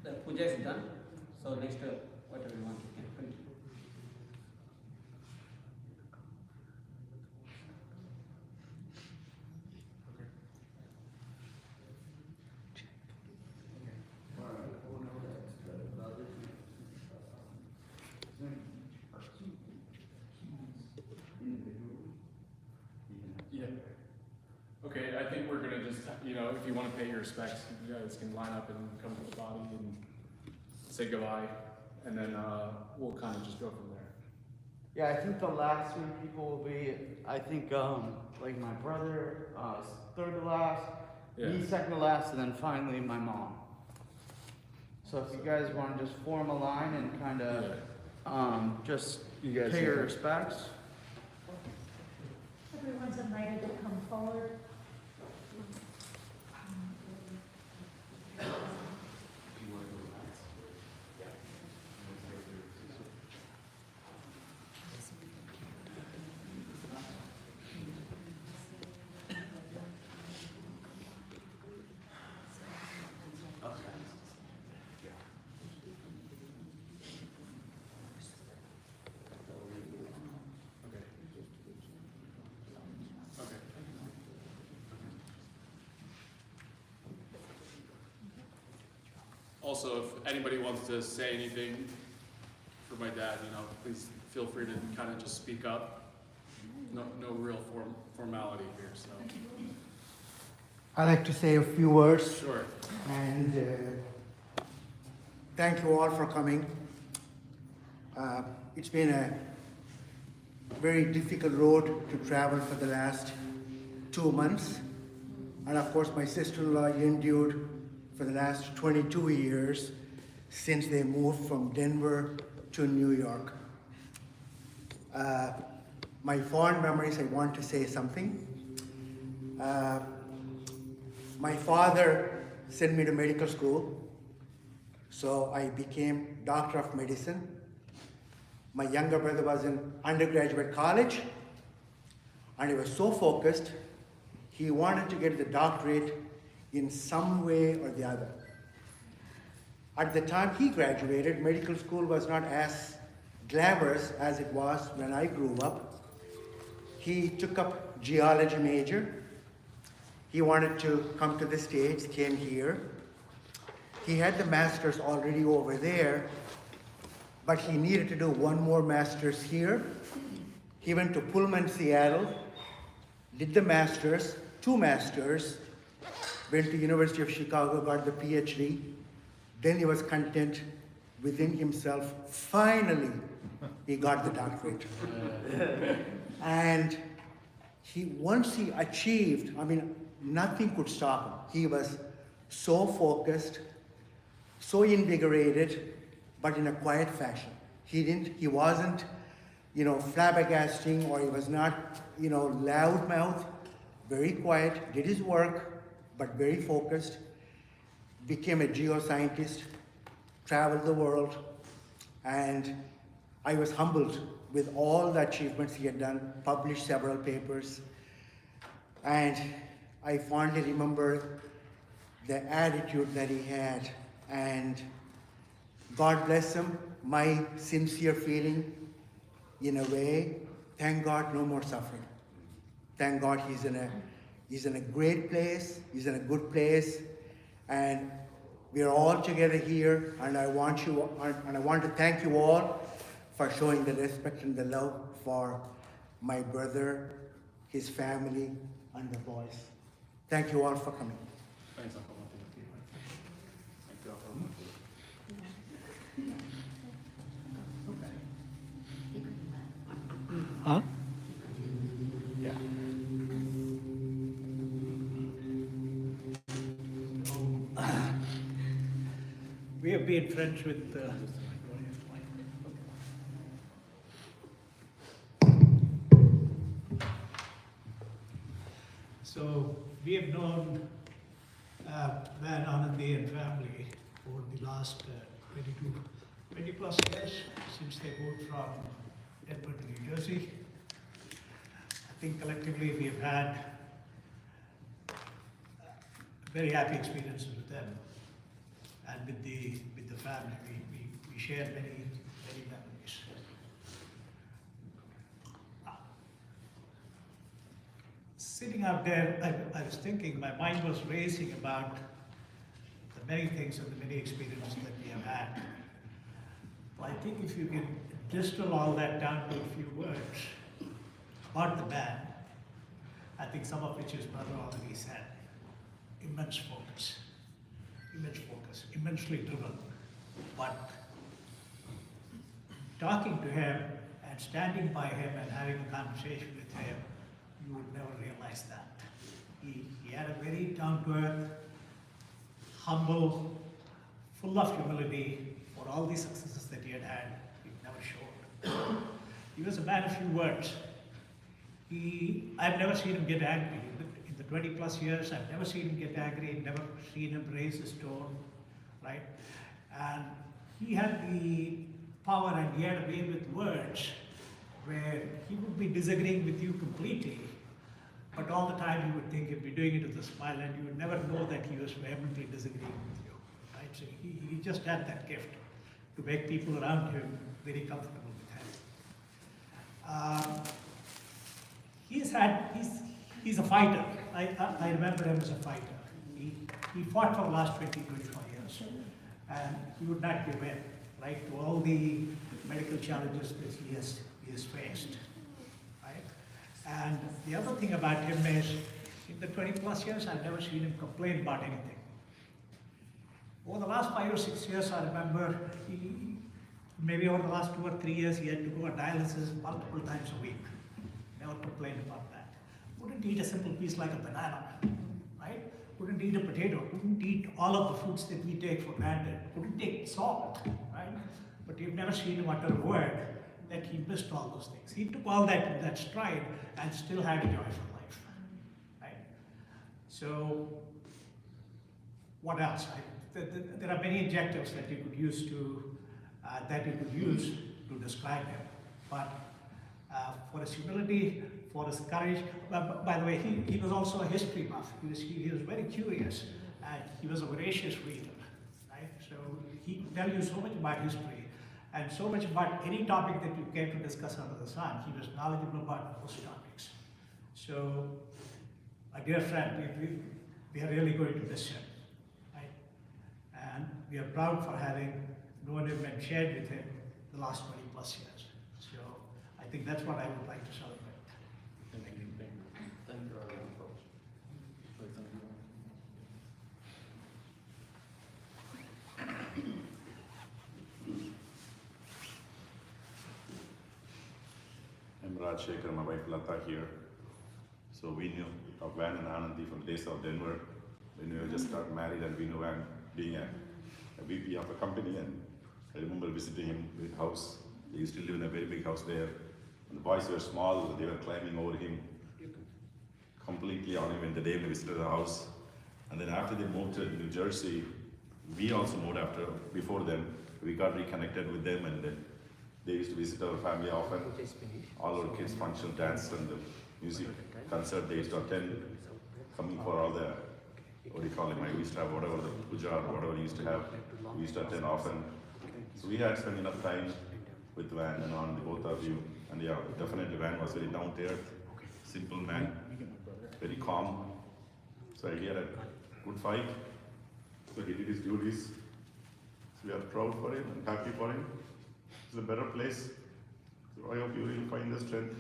The puja is done. So next, whatever you want, you can continue. Yeah. Okay, I think we're gonna just, you know, if you wanna pay your respects, you guys can line up and come to the body and say goodbye, and then, we'll kind of just go from there. Yeah, I think the last 3 people will be, I think, like my brother, third to last, me Yeah. second to last, and then finally my mom. So if you guys want to just form a line and kind of, just You guys pay your can- respects. Everyone's invited to come forward. Okay. Okay. Also, if anybody wants to say anything for my dad, you know, please feel free to kind of just speak up. No real formality here, so. I'd like to say a few words, Sure. and thank you all for coming. It's been a very difficult road to travel for the last 2 months. And of course, my sister-in-law endured for the last 22 years since they moved from Denver to New York. My fond memories, I want to say something. My father sent me to medical school, so I became doctor of medicine. My younger brother was in undergraduate college, and he was so focused, he wanted to get the doctorate in some way or the other. At the time he graduated, medical school was not as glamorous as it was when I grew up. He took up geology major. He wanted to come to the States, came here. He had the master's already over there, but he needed to do one more master's here. He went to Pullman, Seattle, did the master's, 2 masters, went to University of Chicago, got the PhD. Then he was content within himself. Finally, he got the doctorate. And once he achieved, nothing could stop him. He was so focused, so invigorated, but in a quiet fashion. He wasn't, flabbergasting, or he was not, loud mouth, very quiet, did his work, but very focused, became a geoscientist, traveled the world, and I was humbled with all the achievements he had done, published several papers, and I fondly remember the attitude that he had, and God bless him, my sincere feeling, in a way, thank God no more suffering. Thank God he's in a great place, he's in a good place, and we are all together here, and I want to thank you all for showing the respect and the love for my brother, his family, and the boys. Thank you all for coming. Thanks, Uncle Monty. Thank you, Uncle Monty. Huh? Yeah. We have been friends with so we have known Van Anandi and family for the last 20 plus years since they moved from Denver to New Jersey. I think collectively we have had very happy experiences with them. And with the family, we share many memories. Sitting out there, I was thinking, my mind was racing about the many things and the many experiences that we have had. But I think if you can distill all that down to a few words about the band, I think some of which his brother already said, immense focus, immensely driven. But talking to him and standing by him and having a conversation with him, you would never realize that. He had a very down-to-earth, humble, full of humility for all the successes that he had, he never showed. He was a man of few words. I've never seen him get angry. In the 20 plus years, I've never seen him get angry, never seen him raise his tone, right? And he had the power, and he had a way with words where he would be disagreeing with you completely, but all the time you would think he'd be doing it with a smile, and you would never know that he was vehemently disagreeing with you, right? So he just had that gift to make people around him very comfortable with him. He's a fighter. I remember him as a fighter. He fought for the last 20, 25 years, and he would not give in, right, to all the medical challenges that he has faced, right? And the other thing about him is, in the 20 plus years, I've never seen him complain about anything. Over the last 5 or 6 years, I remember maybe over the last 2 or 3 years, he had to go on dialysis multiple times a week. Never complained about that. Wouldn't eat a simple piece like a banana, right? couldn't eat a potato, couldn't eat all of the foods that we take for granted, couldn't take salt, right? But you've never seen him utter a word that he missed all those things. He took all that in that stride and still had a joyful life, right? So, what else? There are many adjectives that you could use to describe him, but for his humility, for his courage. By the way, he was also a history buff. He was very curious, and he was a voracious reader, right? So he could tell you so much about history, and so much about any topic that you care to discuss under the sun. He was knowledgeable about most topics. So, my dear friend, we are really going to miss him, right? And we are proud for having known him and shared with him the last 20 plus years. So, I think that's what I would like to celebrate. Thank you. Thank you very much. I'm Raj Shekhar, my wife Lata here. So we knew of Van and Anandi from days of Denver when we were just got married, and we knew Van being a VP of a company, and I remember visiting him his house. He used to live in a very big house there. And the boys were small, they were climbing over him completely on him in the day we visited the house. And then after they moved to New Jersey, we also moved before them. We got reconnected with them, and then they used to visit our family often. All our kids' function, dance, and the music concert they used to attend, coming for all the, what do you call it, we used to have whatever the puja or whatever we used to have, we used to attend often. So we had spent enough time with Van and on the both of you. And yeah, definitely Van was very down to earth, simple man, very calm. So he had a good fight. So he did his duties. So we are proud for him and happy for him. It's a better place. So I hope you will find the strength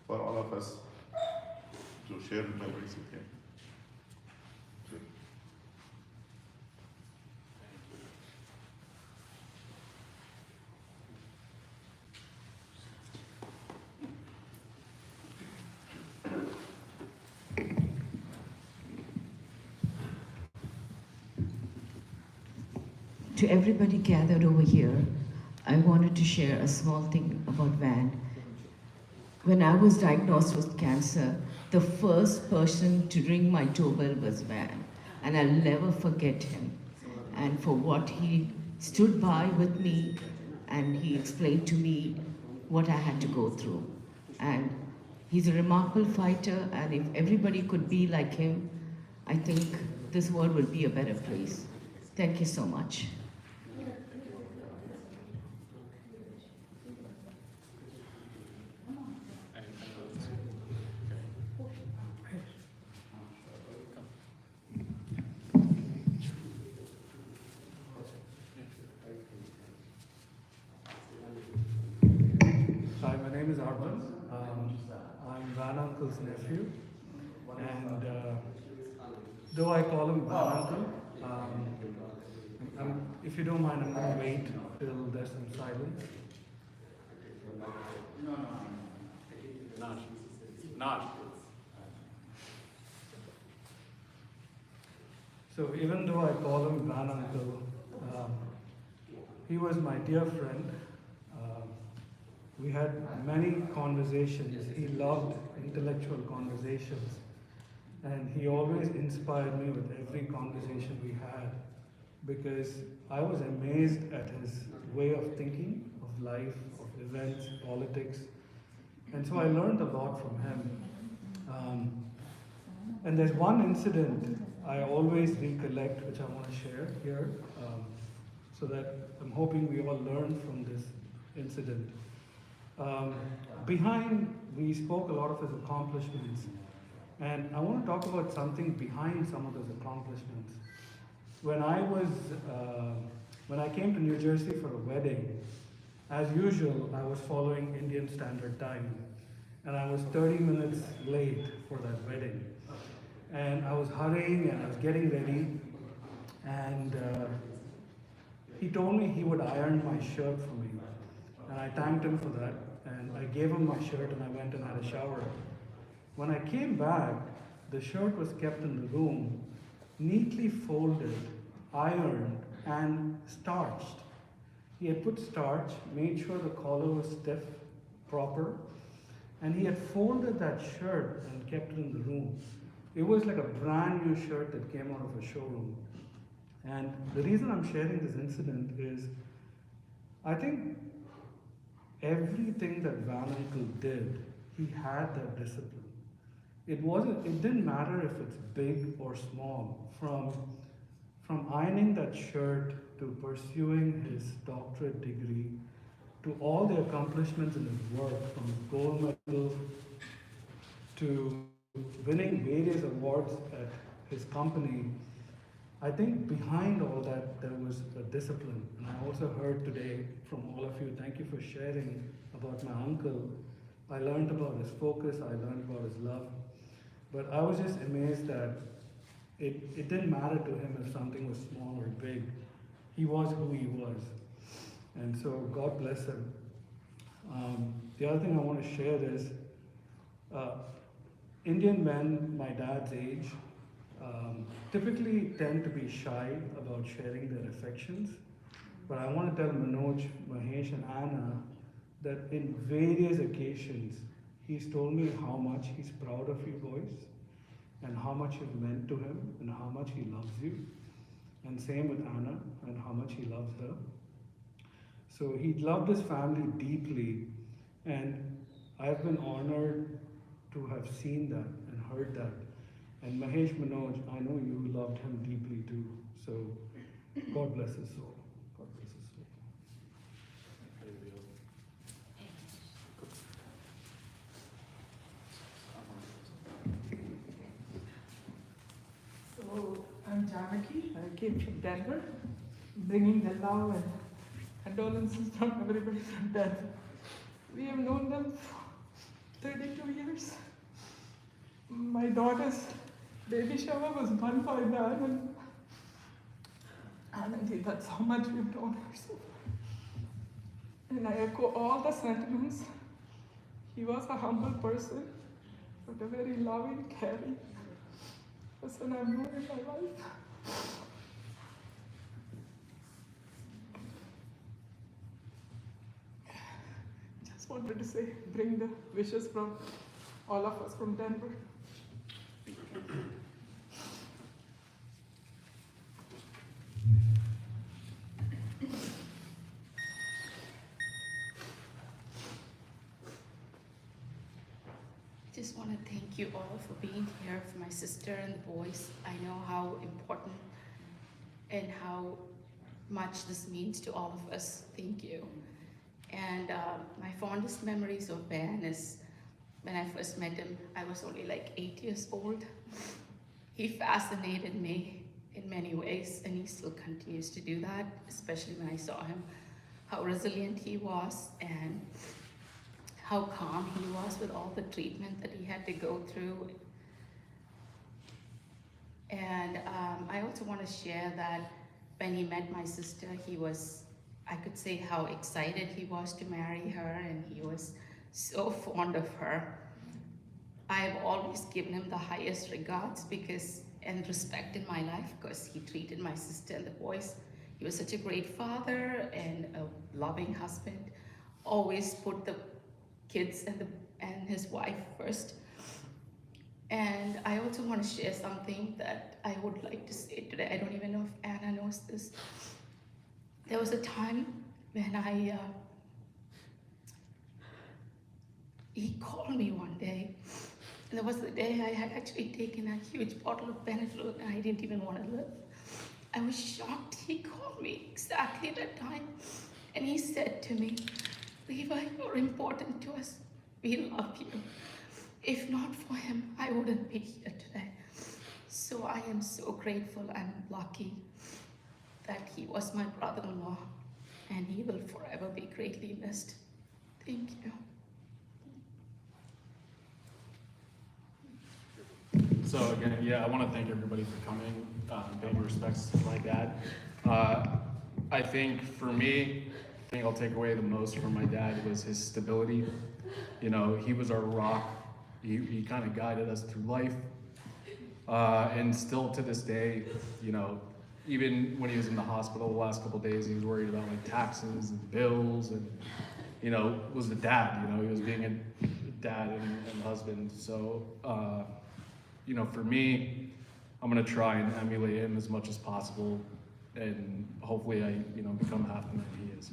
for all of us to share memories with him. To everybody gathered over here, I wanted to share a small thing about Van. When I was diagnosed with cancer, the first person to ring my doorbell was Van, and I'll never forget him. And for what he stood by with me, and he explained to me what I had to go through. And he's a remarkable fighter, and if everybody could be like him, I think this world would be a better place. Thank you so much. Hi, my name is Arpan. I'm Van Uncle's nephew, and though I call him Van Uncle, if you don't mind, I'm going to wait till there's some silence. Not. So even though I call him Van Uncle, he was my dear friend. We had many conversations. He loved intellectual conversations. And he always inspired me with every conversation we had, because I was amazed at his way of thinking of life, of events, politics. And so I learned a lot from him. And there's one incident I always recollect, which I want to share here, so that I'm hoping we all learn from this incident. We spoke a lot of his accomplishments, and I want to talk about something behind some of those accomplishments. When I came to New Jersey for a wedding, as usual, I was following Indian Standard Time, and I was 30 minutes late for that wedding. And I was hurrying and I was getting ready, and he told me he would iron my shirt for me. And I thanked him for that, and I gave him my shirt and I went and had a shower. When I came back, the shirt was kept in the room, neatly folded, ironed, and starched. He had put starch, made sure the collar was stiff, proper, and he had folded that shirt and kept it in the room. It was like a brand new shirt that came out of a showroom. And the reason I'm sharing this incident is I think everything that Van Uncle did, he had that discipline. It didn't matter if it's big or small. From ironing that shirt to pursuing his doctorate degree to all the accomplishments in his work, from his gold medal to winning various awards at his company, I think behind all that there was a discipline. And I also heard today from all of you, thank you for sharing about my uncle. I learned about his focus, I learned about his love. But I was just amazed that it didn't matter to him if something was small or big. He was who he was. And so God bless him. The other thing I want to share is Indian men my dad's age typically tend to be shy about sharing their affections. But I want to tell Manoj, Mahesh, and Anna that in various occasions, he's told me how much he's proud of you boys and how much you've meant to him and how much he loves you. And same with Anna and how much he loves her. So he loved his family deeply, and I've been honored to have seen that and heard that. And Mahesh, Manoj, I know you loved him deeply too. So God bless his soul. God bless his soul. So I'm Janaki. I came from Denver, bringing the love and condolences from everybody from Denver. We have known them for 32 years. My daughter's baby shower was done by them, and that's how much we've known her so far. And I echo all the sentiments. He was a humble person, but a very loving, caring person I've known in my life. Just wanted to say, bring the wishes from all of us from Denver. I just want to thank you all for being here, for my sister and the boys. I know how important and how much this means to all of us. Thank you. And my fondest memories of Van is when I first met him, I was only like 8 years old. He fascinated me in many ways, and he still continues to do that, especially when I saw him, how resilient he was and how calm he was with all the treatment that he had to go through. And I also want to share that when he met my sister, he was, I could say how excited he was to marry her, and he was so fond of her. I have always given him the highest regards and respect in my life, because he treated my sister and the boys. He was such a great father and a loving husband, always put the kids and his wife first. And I also want to share something that I would like to say today. I don't even know if Anna knows this. There was a time when he called me one day. And that was the day I had actually taken a huge bottle of Benadryl and I didn't even want to live. I was shocked. He called me exactly at that time. And he said to me, "Levi, you're important to us. We love you. If not for him, I wouldn't be here today." So I am so grateful and lucky that he was my brother-in-law, and he will forever be greatly missed. Thank you. So again, yeah, I want to thank everybody for coming, paying respects to my dad. I think for me, the thing I'll take away the most from my dad was his stability. You know, he was our rock. He kind of guided us through life. And still to this day, you know, even when he was in the hospital the last couple of days, he was worried about like taxes and bills and, you know, was the dad, you know, he was being a dad and husband. So, you know, for me, I'm gonna try and emulate him as much as possible, and hopefully I, you know, become half the man he is.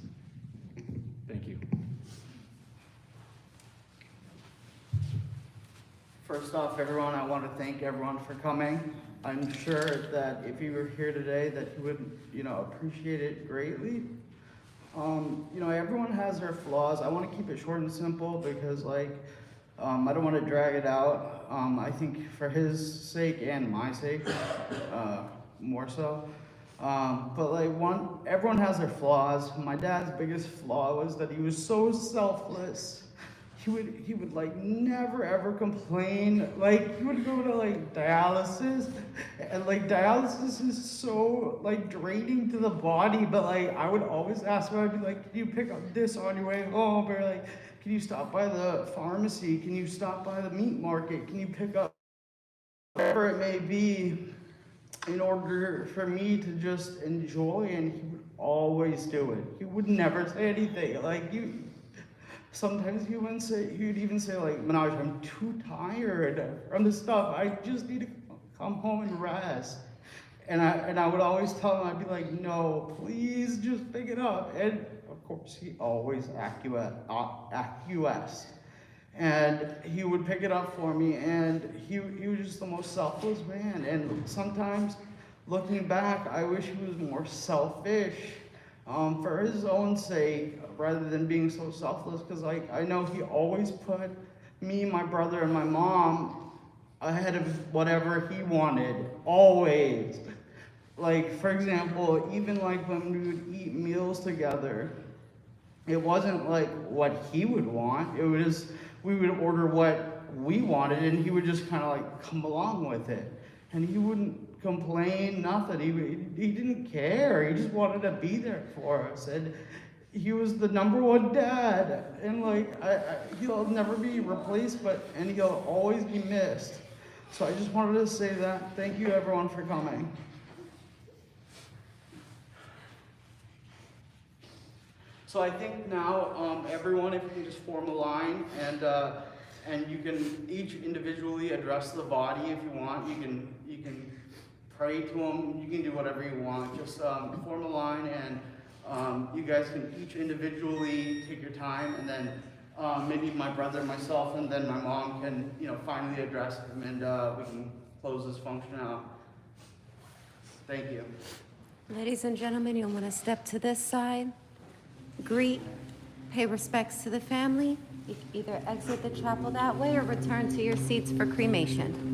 Thank you. First off, everyone, I want to thank everyone for coming. I'm sure that if you were here today, that you would, you know, appreciate it greatly. You know, everyone has their flaws. I want to keep it short and simple because, like, I don't want to drag it out. I think for his sake and my sake, more so. But like everyone has their flaws. My dad's biggest flaw was that he was so selfless. He would like never ever complain. Like he would go to like dialysis, and like dialysis is so like draining to the body. But like I would always ask him, I'd be like, "Can you pick up this on your way home?" Or like, "Can you stop by the pharmacy? Can you stop by the meat market? Can you pick up whatever it may be?" In order for me to just enjoy, and he would always do it. He would never say anything. Like you. Sometimes he would even say like, "Manoj, I'm too tired from this stuff. I just need to come home and rest." And I would always tell him, I'd be like, "No, please just pick it up." And of course he always acquiesced. And he would pick it up for me, and he was just the most selfless man. And sometimes looking back, I wish he was more selfish. For his own sake, rather than being so selfless, because like I know he always put me, my brother, and my mom ahead of whatever he wanted, always. Like for example, even like when we would eat meals together, it wasn't like what he would want. It was we would order what we wanted, and he would just kind of like come along with it, and he wouldn't complain, nothing. He didn't care. He just wanted to be there for us, and he was the #1 dad. And like he'll never be replaced, and he'll always be missed. So I just wanted to say that. Thank you everyone for coming. So I think now everyone, if you can just form a line, and you can each individually address the body if you want. You can pray to them. You can do whatever you want. Just form a line, and you guys can each individually take your time, and then maybe my brother, myself, and then my mom can, you know, finally address him, and we can close this function out. Thank you. Ladies and gentlemen, you'll want to step to this side, greet, pay respects to the family. You can either exit the chapel that way or return to your seats for cremation.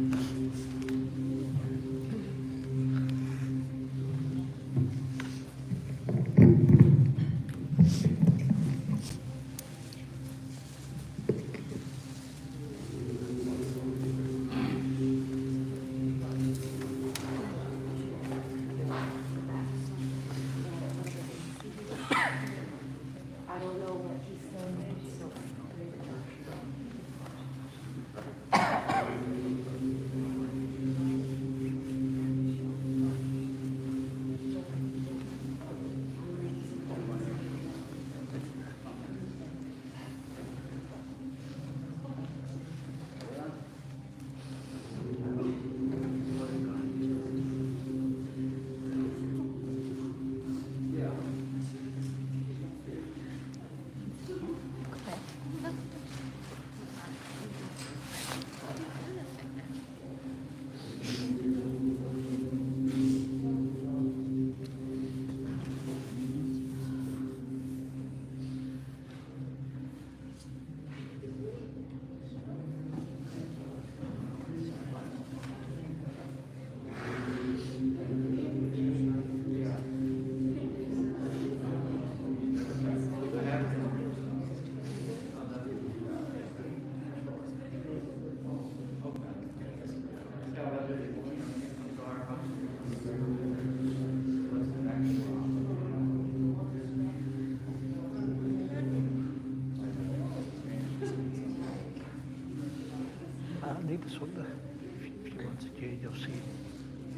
Need to solve if she wants to change your seat.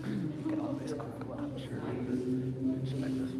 You can always go to after inspect this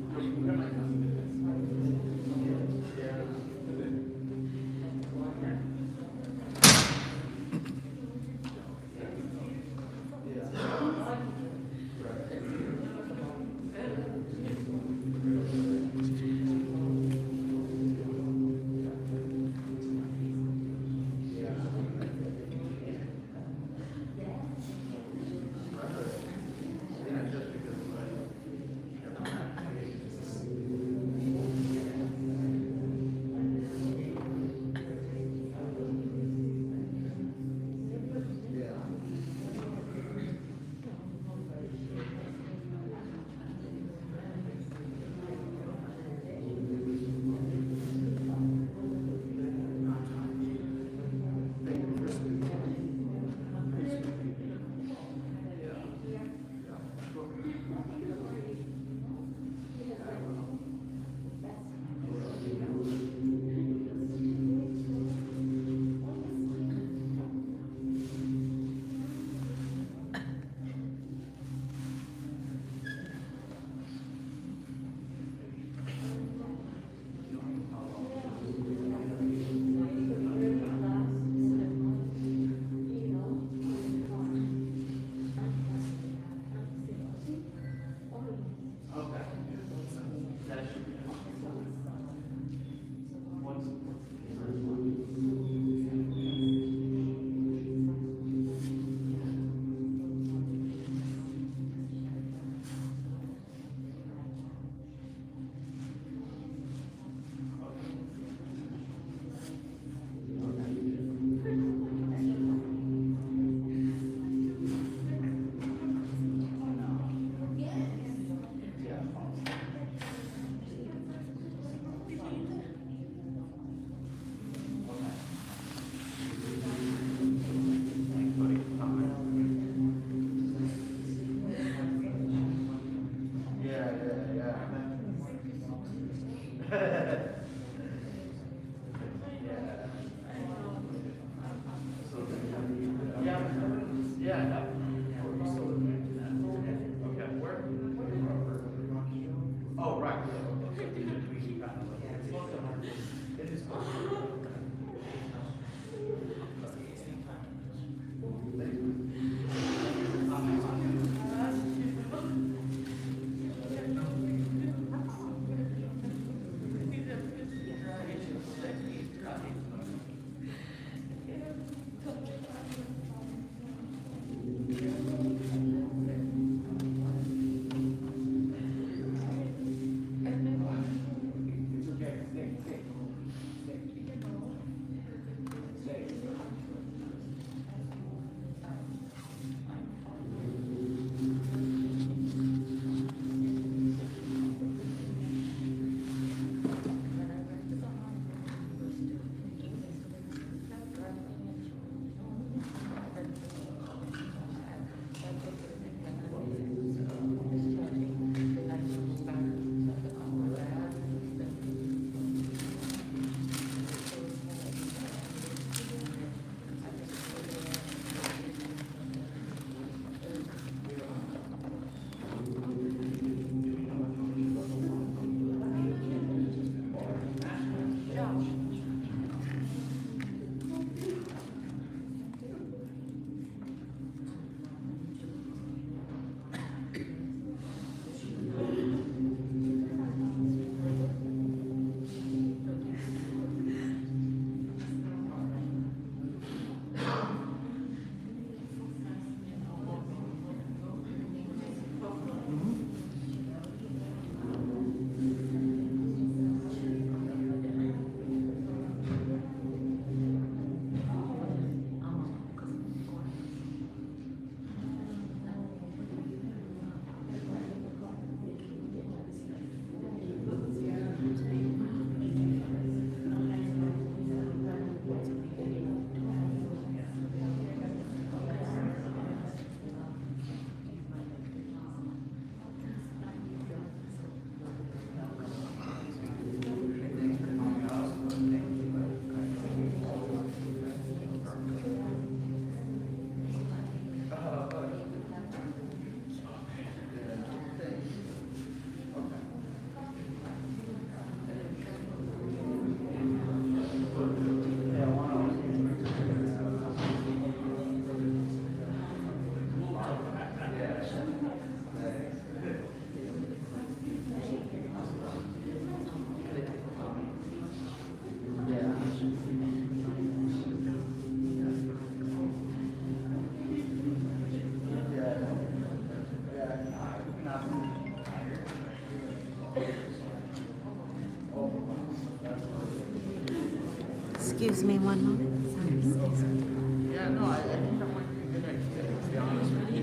Excuse me one moment. Sorry, excuse me. Yeah, no, I think that might be a good idea, to be honest with you.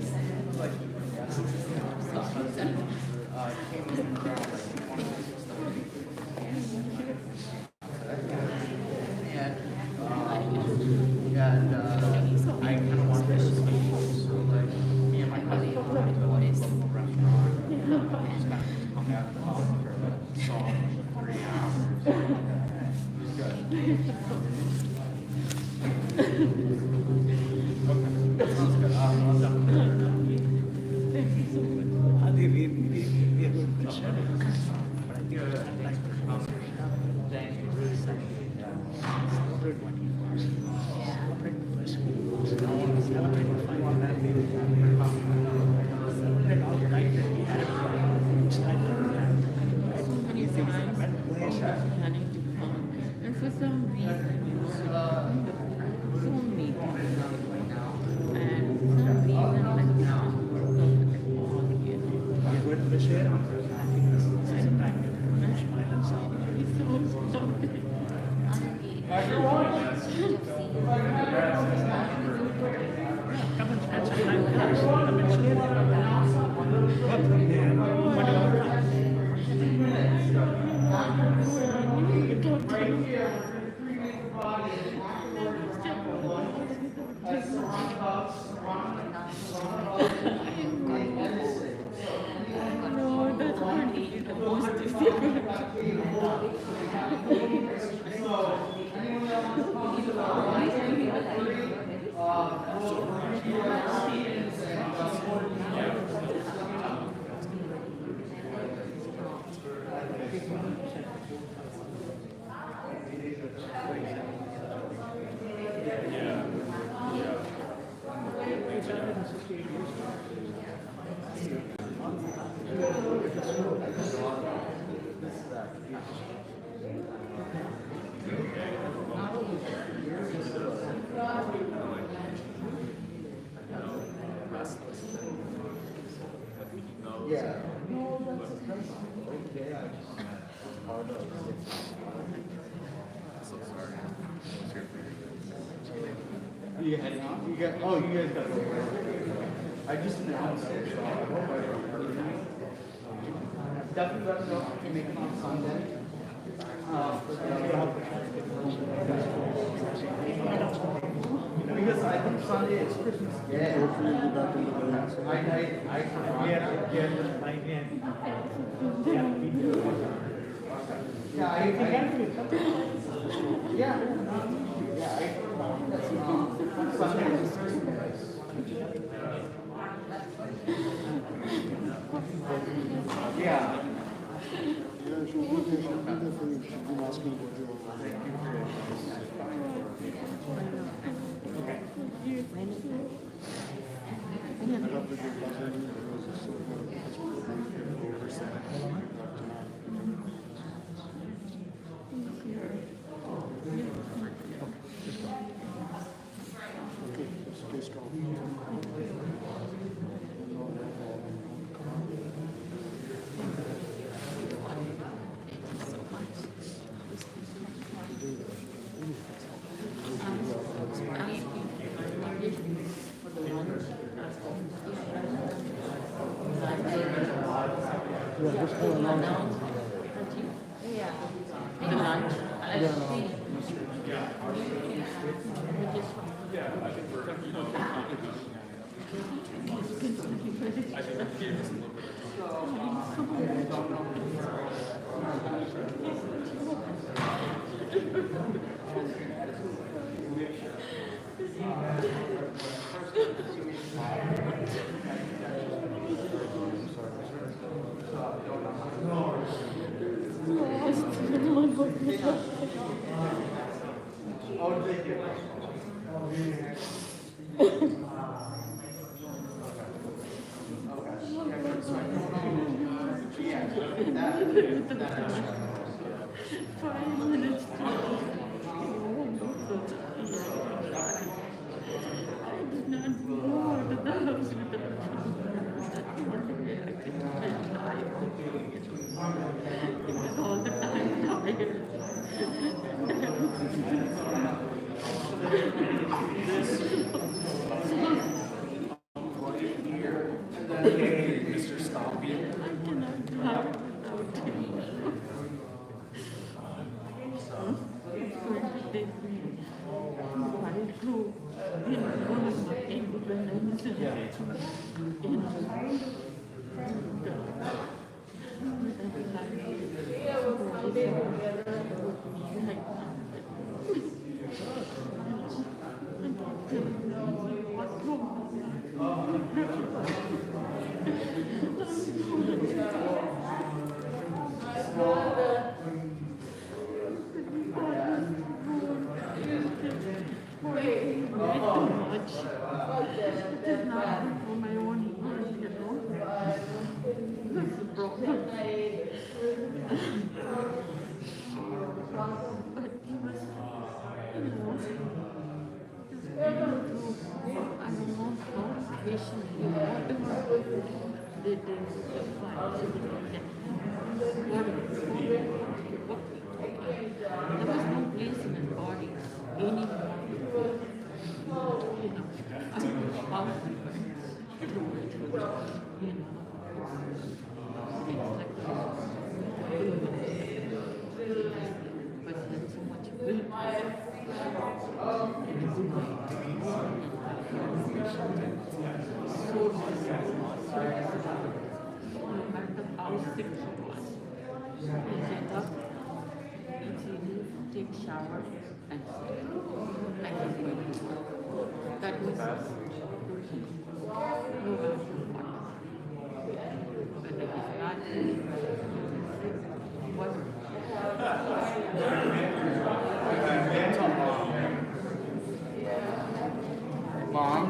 Like, came in around like 26:30. And I kind of wanted to so like, me and my cousin went to like a local restaurant. Just kind of hung out and talked for about a song, 3 hours. It was good. Okay, sounds good. I'll jump in. Thank you so much. We are going to share it. But I think I'd like to Thank you. celebrate what he was. Celebrate the person he was. Celebrate the final family. Celebrate all the life that he had. It's time to relax. So many times planning to come, and for some reason, so many people, and for some reason, I can't go all again. We're going to miss it. I think this is the time to smile and celebrate. It's so sorry. Come and spend some time with us. Come and share what we did, what you have. No, that's really the most difficult. Yeah. You heading out? You guys got to go. I just announced it, so I hope definitely let me know if you can make it on Sunday. Because I think Sunday is Christmas. Yeah. I forgot. Yeah, Sunday is yeah. all the time tired. Mr. Stompy. I cannot do it without him. It's going to take me a while to, know my independence and, there was no place in his body anymore. I was about it's like but there's so much will. No matter how sick she was, he get up, take shower, and sleep. And he's going to work. That was no matter what. Whether he's not Mom?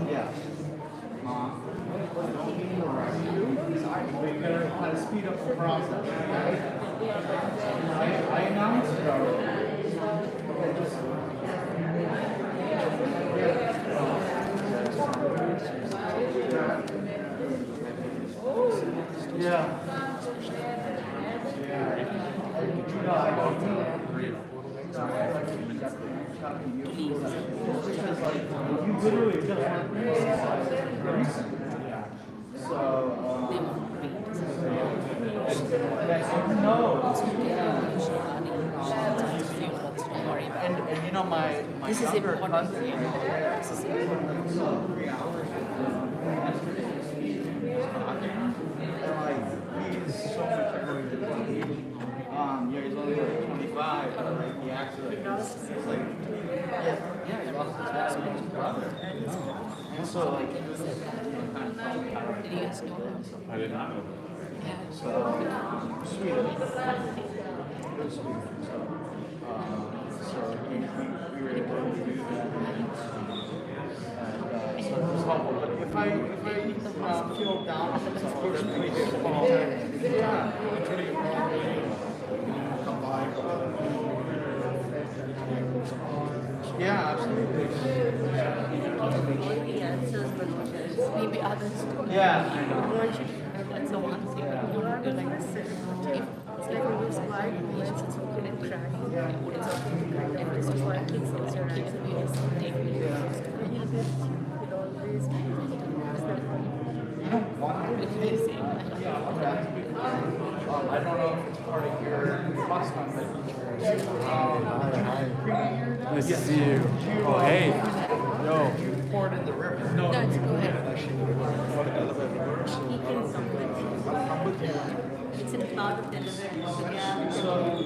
Yeah. Mom? I don't mean to rush you. Sorry, but you gotta kind of speed up the process, okay? I announced it already. Okay, just... Yeah. You literally just went so, and you know my This is younger important. cousin, This is important. so 3 hours and like he's so much younger than me. Yeah, he's only like 25, but like he actually it's like yeah, he lost his brother. And so like Did you guys know him? I did not know. so sweet. It was sweet. So we were able to do that. And so it was helpful. But if I feel down, of course, we do call. Yeah. Come by. Yeah, absolutely. Maybe others do. Yeah, I know. That's the one thing that you want to do. Like, it's like when you slide, it's okay to cry. It's okay. And this is why kids take videos. I don't want to. I don't know if it's part of your custom, but Nice to see you. Oh, hey. Yo. you poured in the river. No, go ahead. It's in part of delivery. Yeah. So we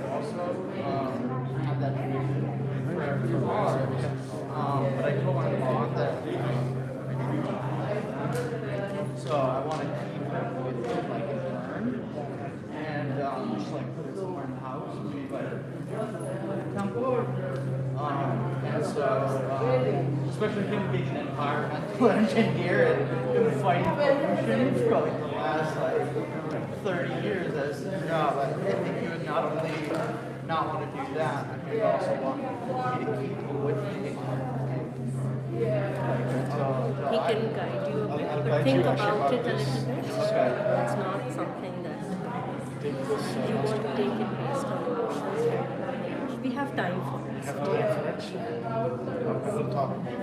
also have that tradition for every bar. But I told my mom that so I want to keep it with it like an urn and just like put it somewhere in the house, maybe like a temple. And so especially him being an environmental engineer and been fighting pollution for like the last like 30 years as his job. I think he would not only not want to do that, I think he also want me to keep it with me. He can guide you a bit, I'll but guide think you actually about it a this. little bit. Okay. It's not something that Take this. you won't take it based on emotions. We have time for it. Have to get for it. Okay, we'll talk about it.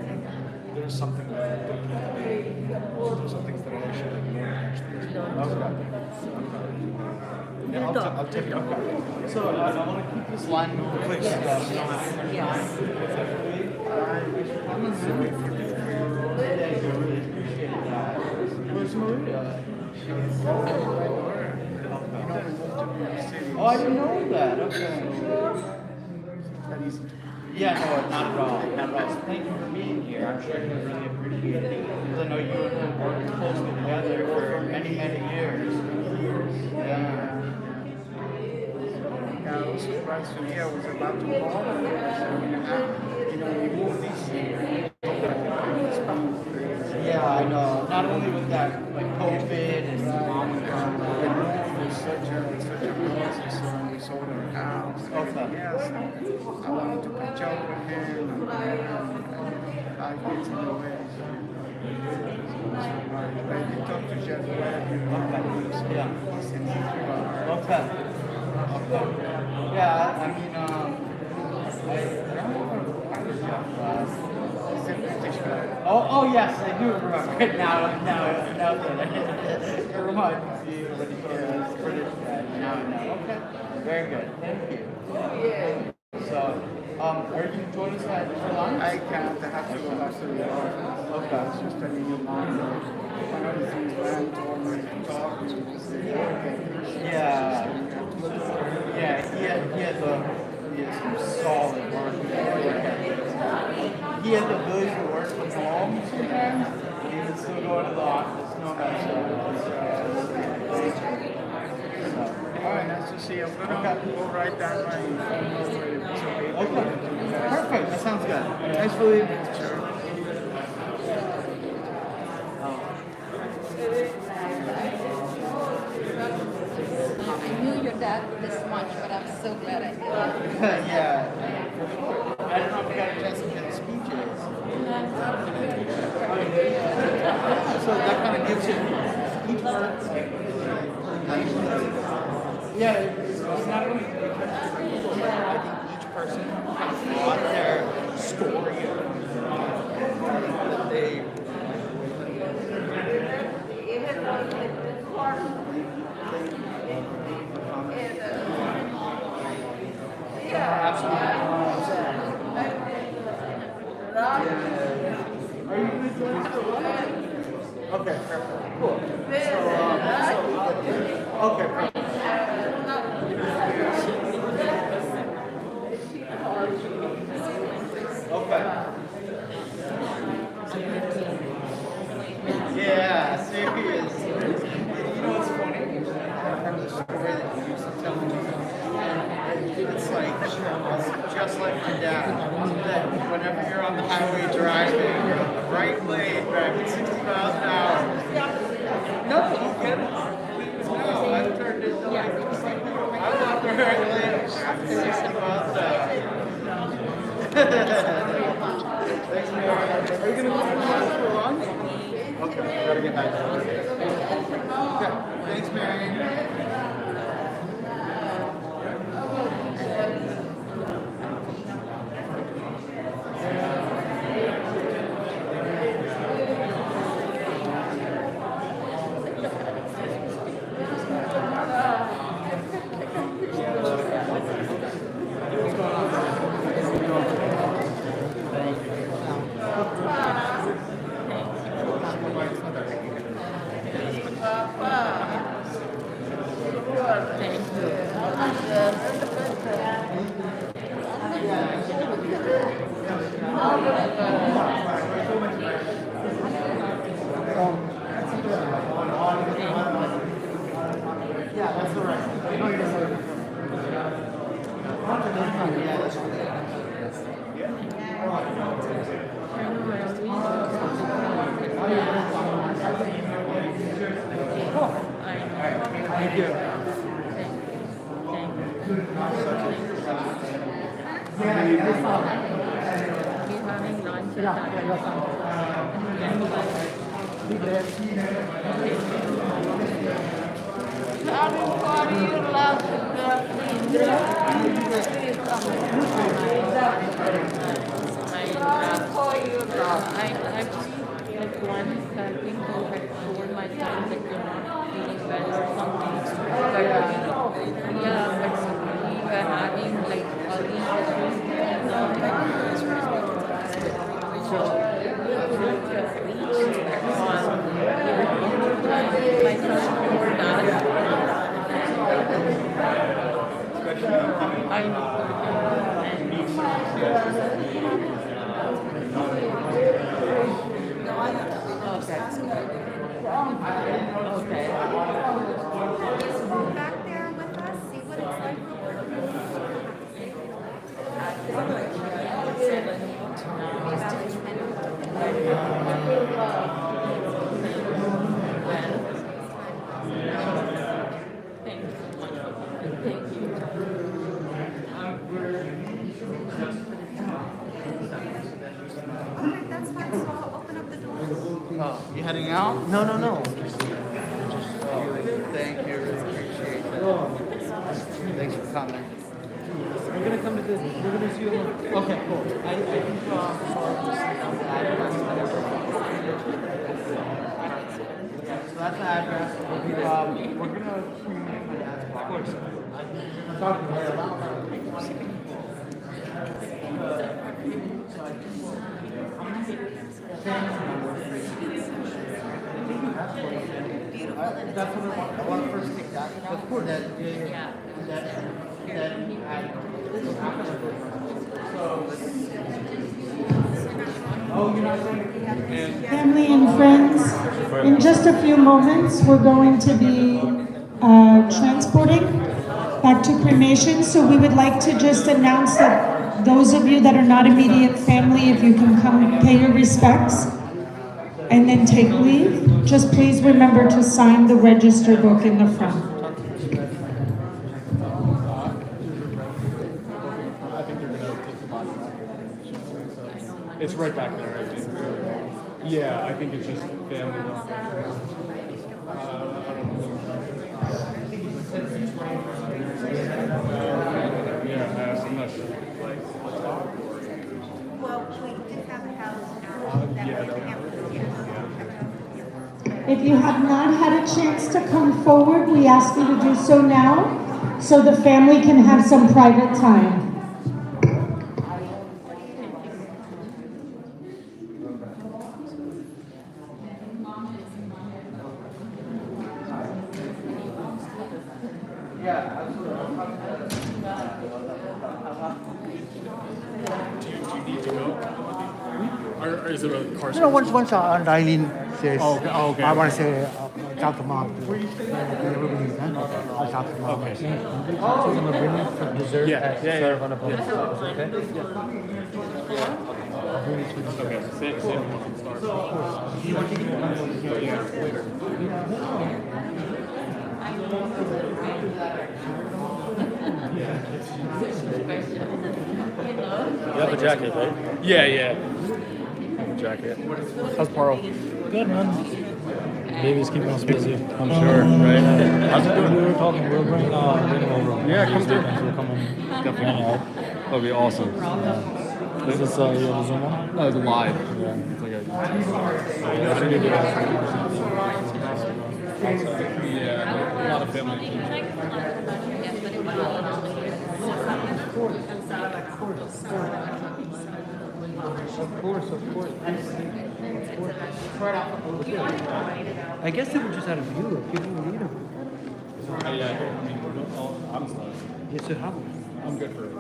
There's something that I'm thinking today. There's some things that I actually learned actually. Okay. Yeah, I'll take it. Okay. So I want to keep this line moving. Please. Yes. Where's Maria? Oh, I didn't know that. Okay. Yeah, no, not at all. Not at all. So thank you for being here. I'm sure you really appreciate it. Because I know you and him worked closely together for many, many years. Yeah. I was surprised to hear I was about to call. We moved this year. Yeah, I know. Not only with that, like COVID and Omicron. There's such a process when we sold our house. Okay. Yes, I wanted to catch up with him. I get to know him. I did talk to Jeff Webb. Yeah. Okay. Okay. Yeah, I mean, I don't know He's a British guy. Oh yes, I do remember it now that it reminds me when he was British guy. Now. Okay. Very good. Thank you. So, are you joining us for lunch? I can't. I have to go back to the office. Okay. It's just a new line. One of the things Van told me to talk to is the Yeah. Yeah, he has some solid work. He has the ability to work from home sometimes. He can still go to the office, no matter All right, nice to see you. I'm gonna go write down my phone number. Okay. Perfect. That sounds good. Thanks for leaving. Sure. I knew your dad this much, but I'm so glad I did. Yeah. I don't know if we got a chance to get speeches. So that kind of gives you each person. Yeah, it's not only I think each person brought their story that they. Absolutely. Are you going to join us for lunch? Okay, perfect. Cool. Okay, perfect. Okay. Yeah, serious. You know what's funny? I remember the story that you used to tell me. It's like, just like my dad, that whenever you're on the highway driving, you're on the right lane, driving 60 miles an hour. No, you get it. No, I've turned into like, just like you. I'm on the right lane, driving 60 miles an hour. Thanks, Mary. Are you going to go for lunch? Okay, gotta get back to work. Okay, thanks, Mary. Thank you. We're having lunch Back there with us, see what it's like Alright, that's fine, so I'll open up the door. Oh, you heading out? No, no, no. Thank you, really appreciate that. Thanks for coming. We're gonna come to this. We're gonna see you. Okay, cool. I think So that's the address. We're gonna communicate my dad's bar. Of course. I'm talking to her about that's what I want to first take that. Of course. Family and friends, in just a few moments, we're going to be transporting back to cremation. So we would like to just announce that those of you that are not immediate family, if you can come pay your respects and then take leave, just please remember to sign the register book in the front. It's right back there, I think. Yeah, I think it's just family. Yeah, I'm not sure. Well, we did have a house If you have not had a chance to come forward, we ask you to do so now, so the family can have some private time. Or is it a car You know, once Eileen says, Oh, okay. I want to say, talk to mom. Everybody's done. I'll talk to mom. Okay. So you're going to bring it for dessert Yeah, and yeah, serve yeah. on a plate. Yeah. Okay? I'll bring it to you. Okay, same one. You want to take it? Yeah, later. You have the jacket, right? Yeah, yeah. Jacket. How's Paro? Good, man. Baby's keeping us busy. I'm sure, right? How's it doing? We were talking, we'll bring him over. Yeah, come through. We'll come and Definitely. hang out. That'd be awesome. Is this your Zoom one? No, it's live. Yeah. It's like a, Yeah, a lot of family. Of course. I guess they were just out of view. People would eat them. Yeah, I'm sorry. Yes, you have them. I'm good for it.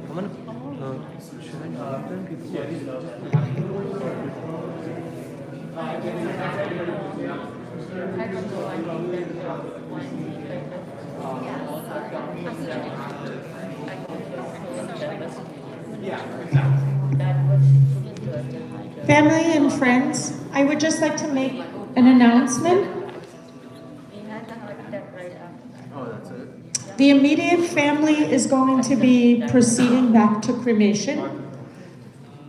I'm gonna, should I let them people? Family and friends, I would just like to make an announcement. Oh, that's it? The immediate family is going to be proceeding back to cremation.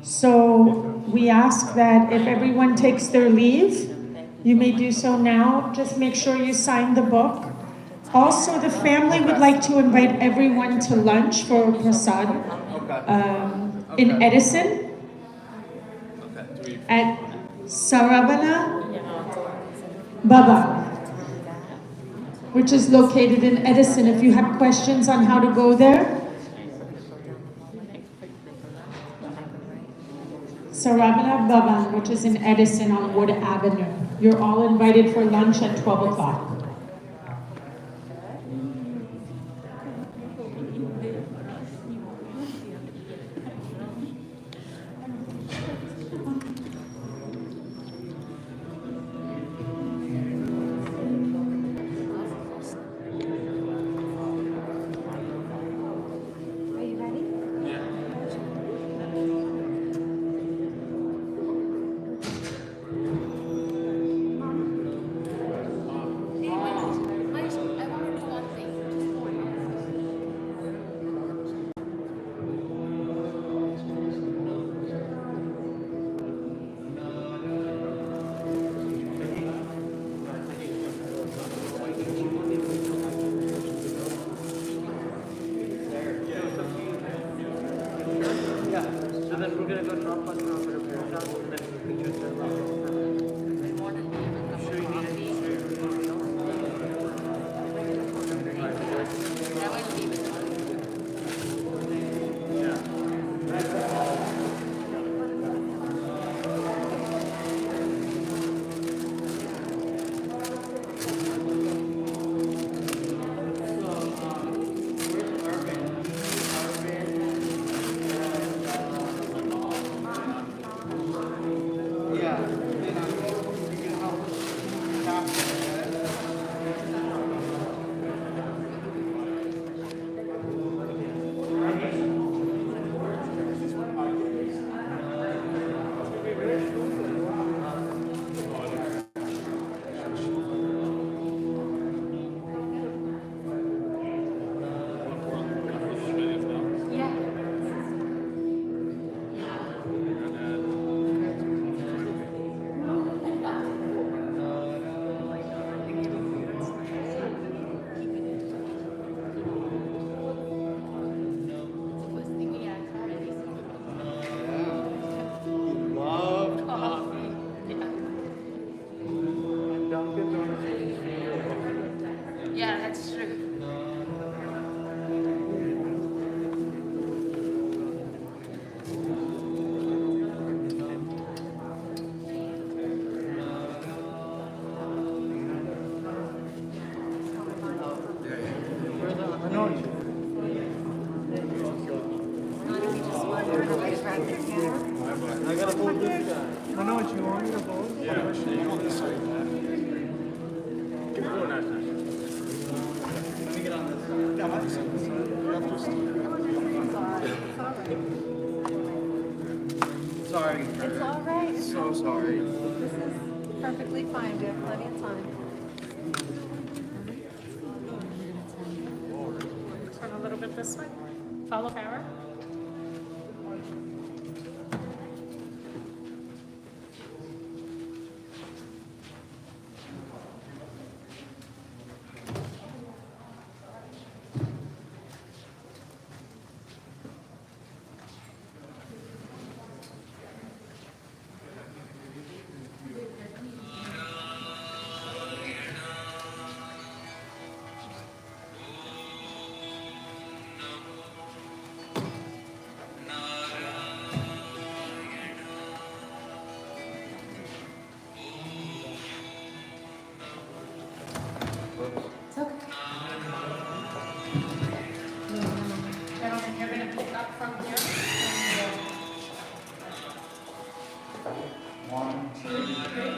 So we ask that if everyone takes their leave, you may do so now. Just make sure you sign the book. Also, the family would like to invite everyone to lunch for prasad in Edison at Saravana Baba, which is located in Edison. If you have questions on how to go there, Saravana Baba, which is in Edison on Wood Avenue. You're all invited for lunch at 12 o'clock. Yeah, that's true. I gotta hold this guy. Manoj, you want me to hold? Yeah, you on this side. Keep going, Ashley. Let me get on this side. Yeah, I'm on this side. You have to Sorry. It's all right. So sorry. This is perfectly fine. We have plenty of time. Turn a little bit this way. Follow power. Gentlemen, you're going to pick up from here. One, two, three.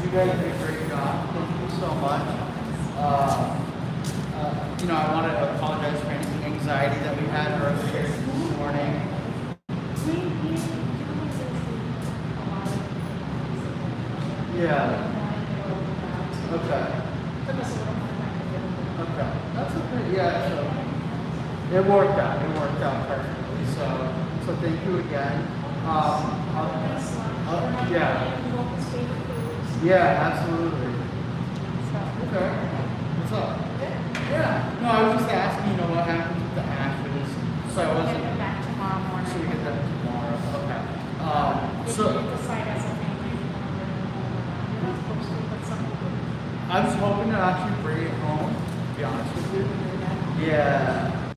You guys did a great job. Thank you so much. I want to apologize for any anxiety that we had earlier this morning. Yeah. Okay. Okay. That's okay. Yeah. So it worked out. It worked out perfectly. So thank you again. Yeah. Yeah, absolutely. Okay. What's up? Yeah. No, I was just asking, what happens with the ashes. So I wasn't. Back tomorrow morning. So we get that tomorrow. Okay. So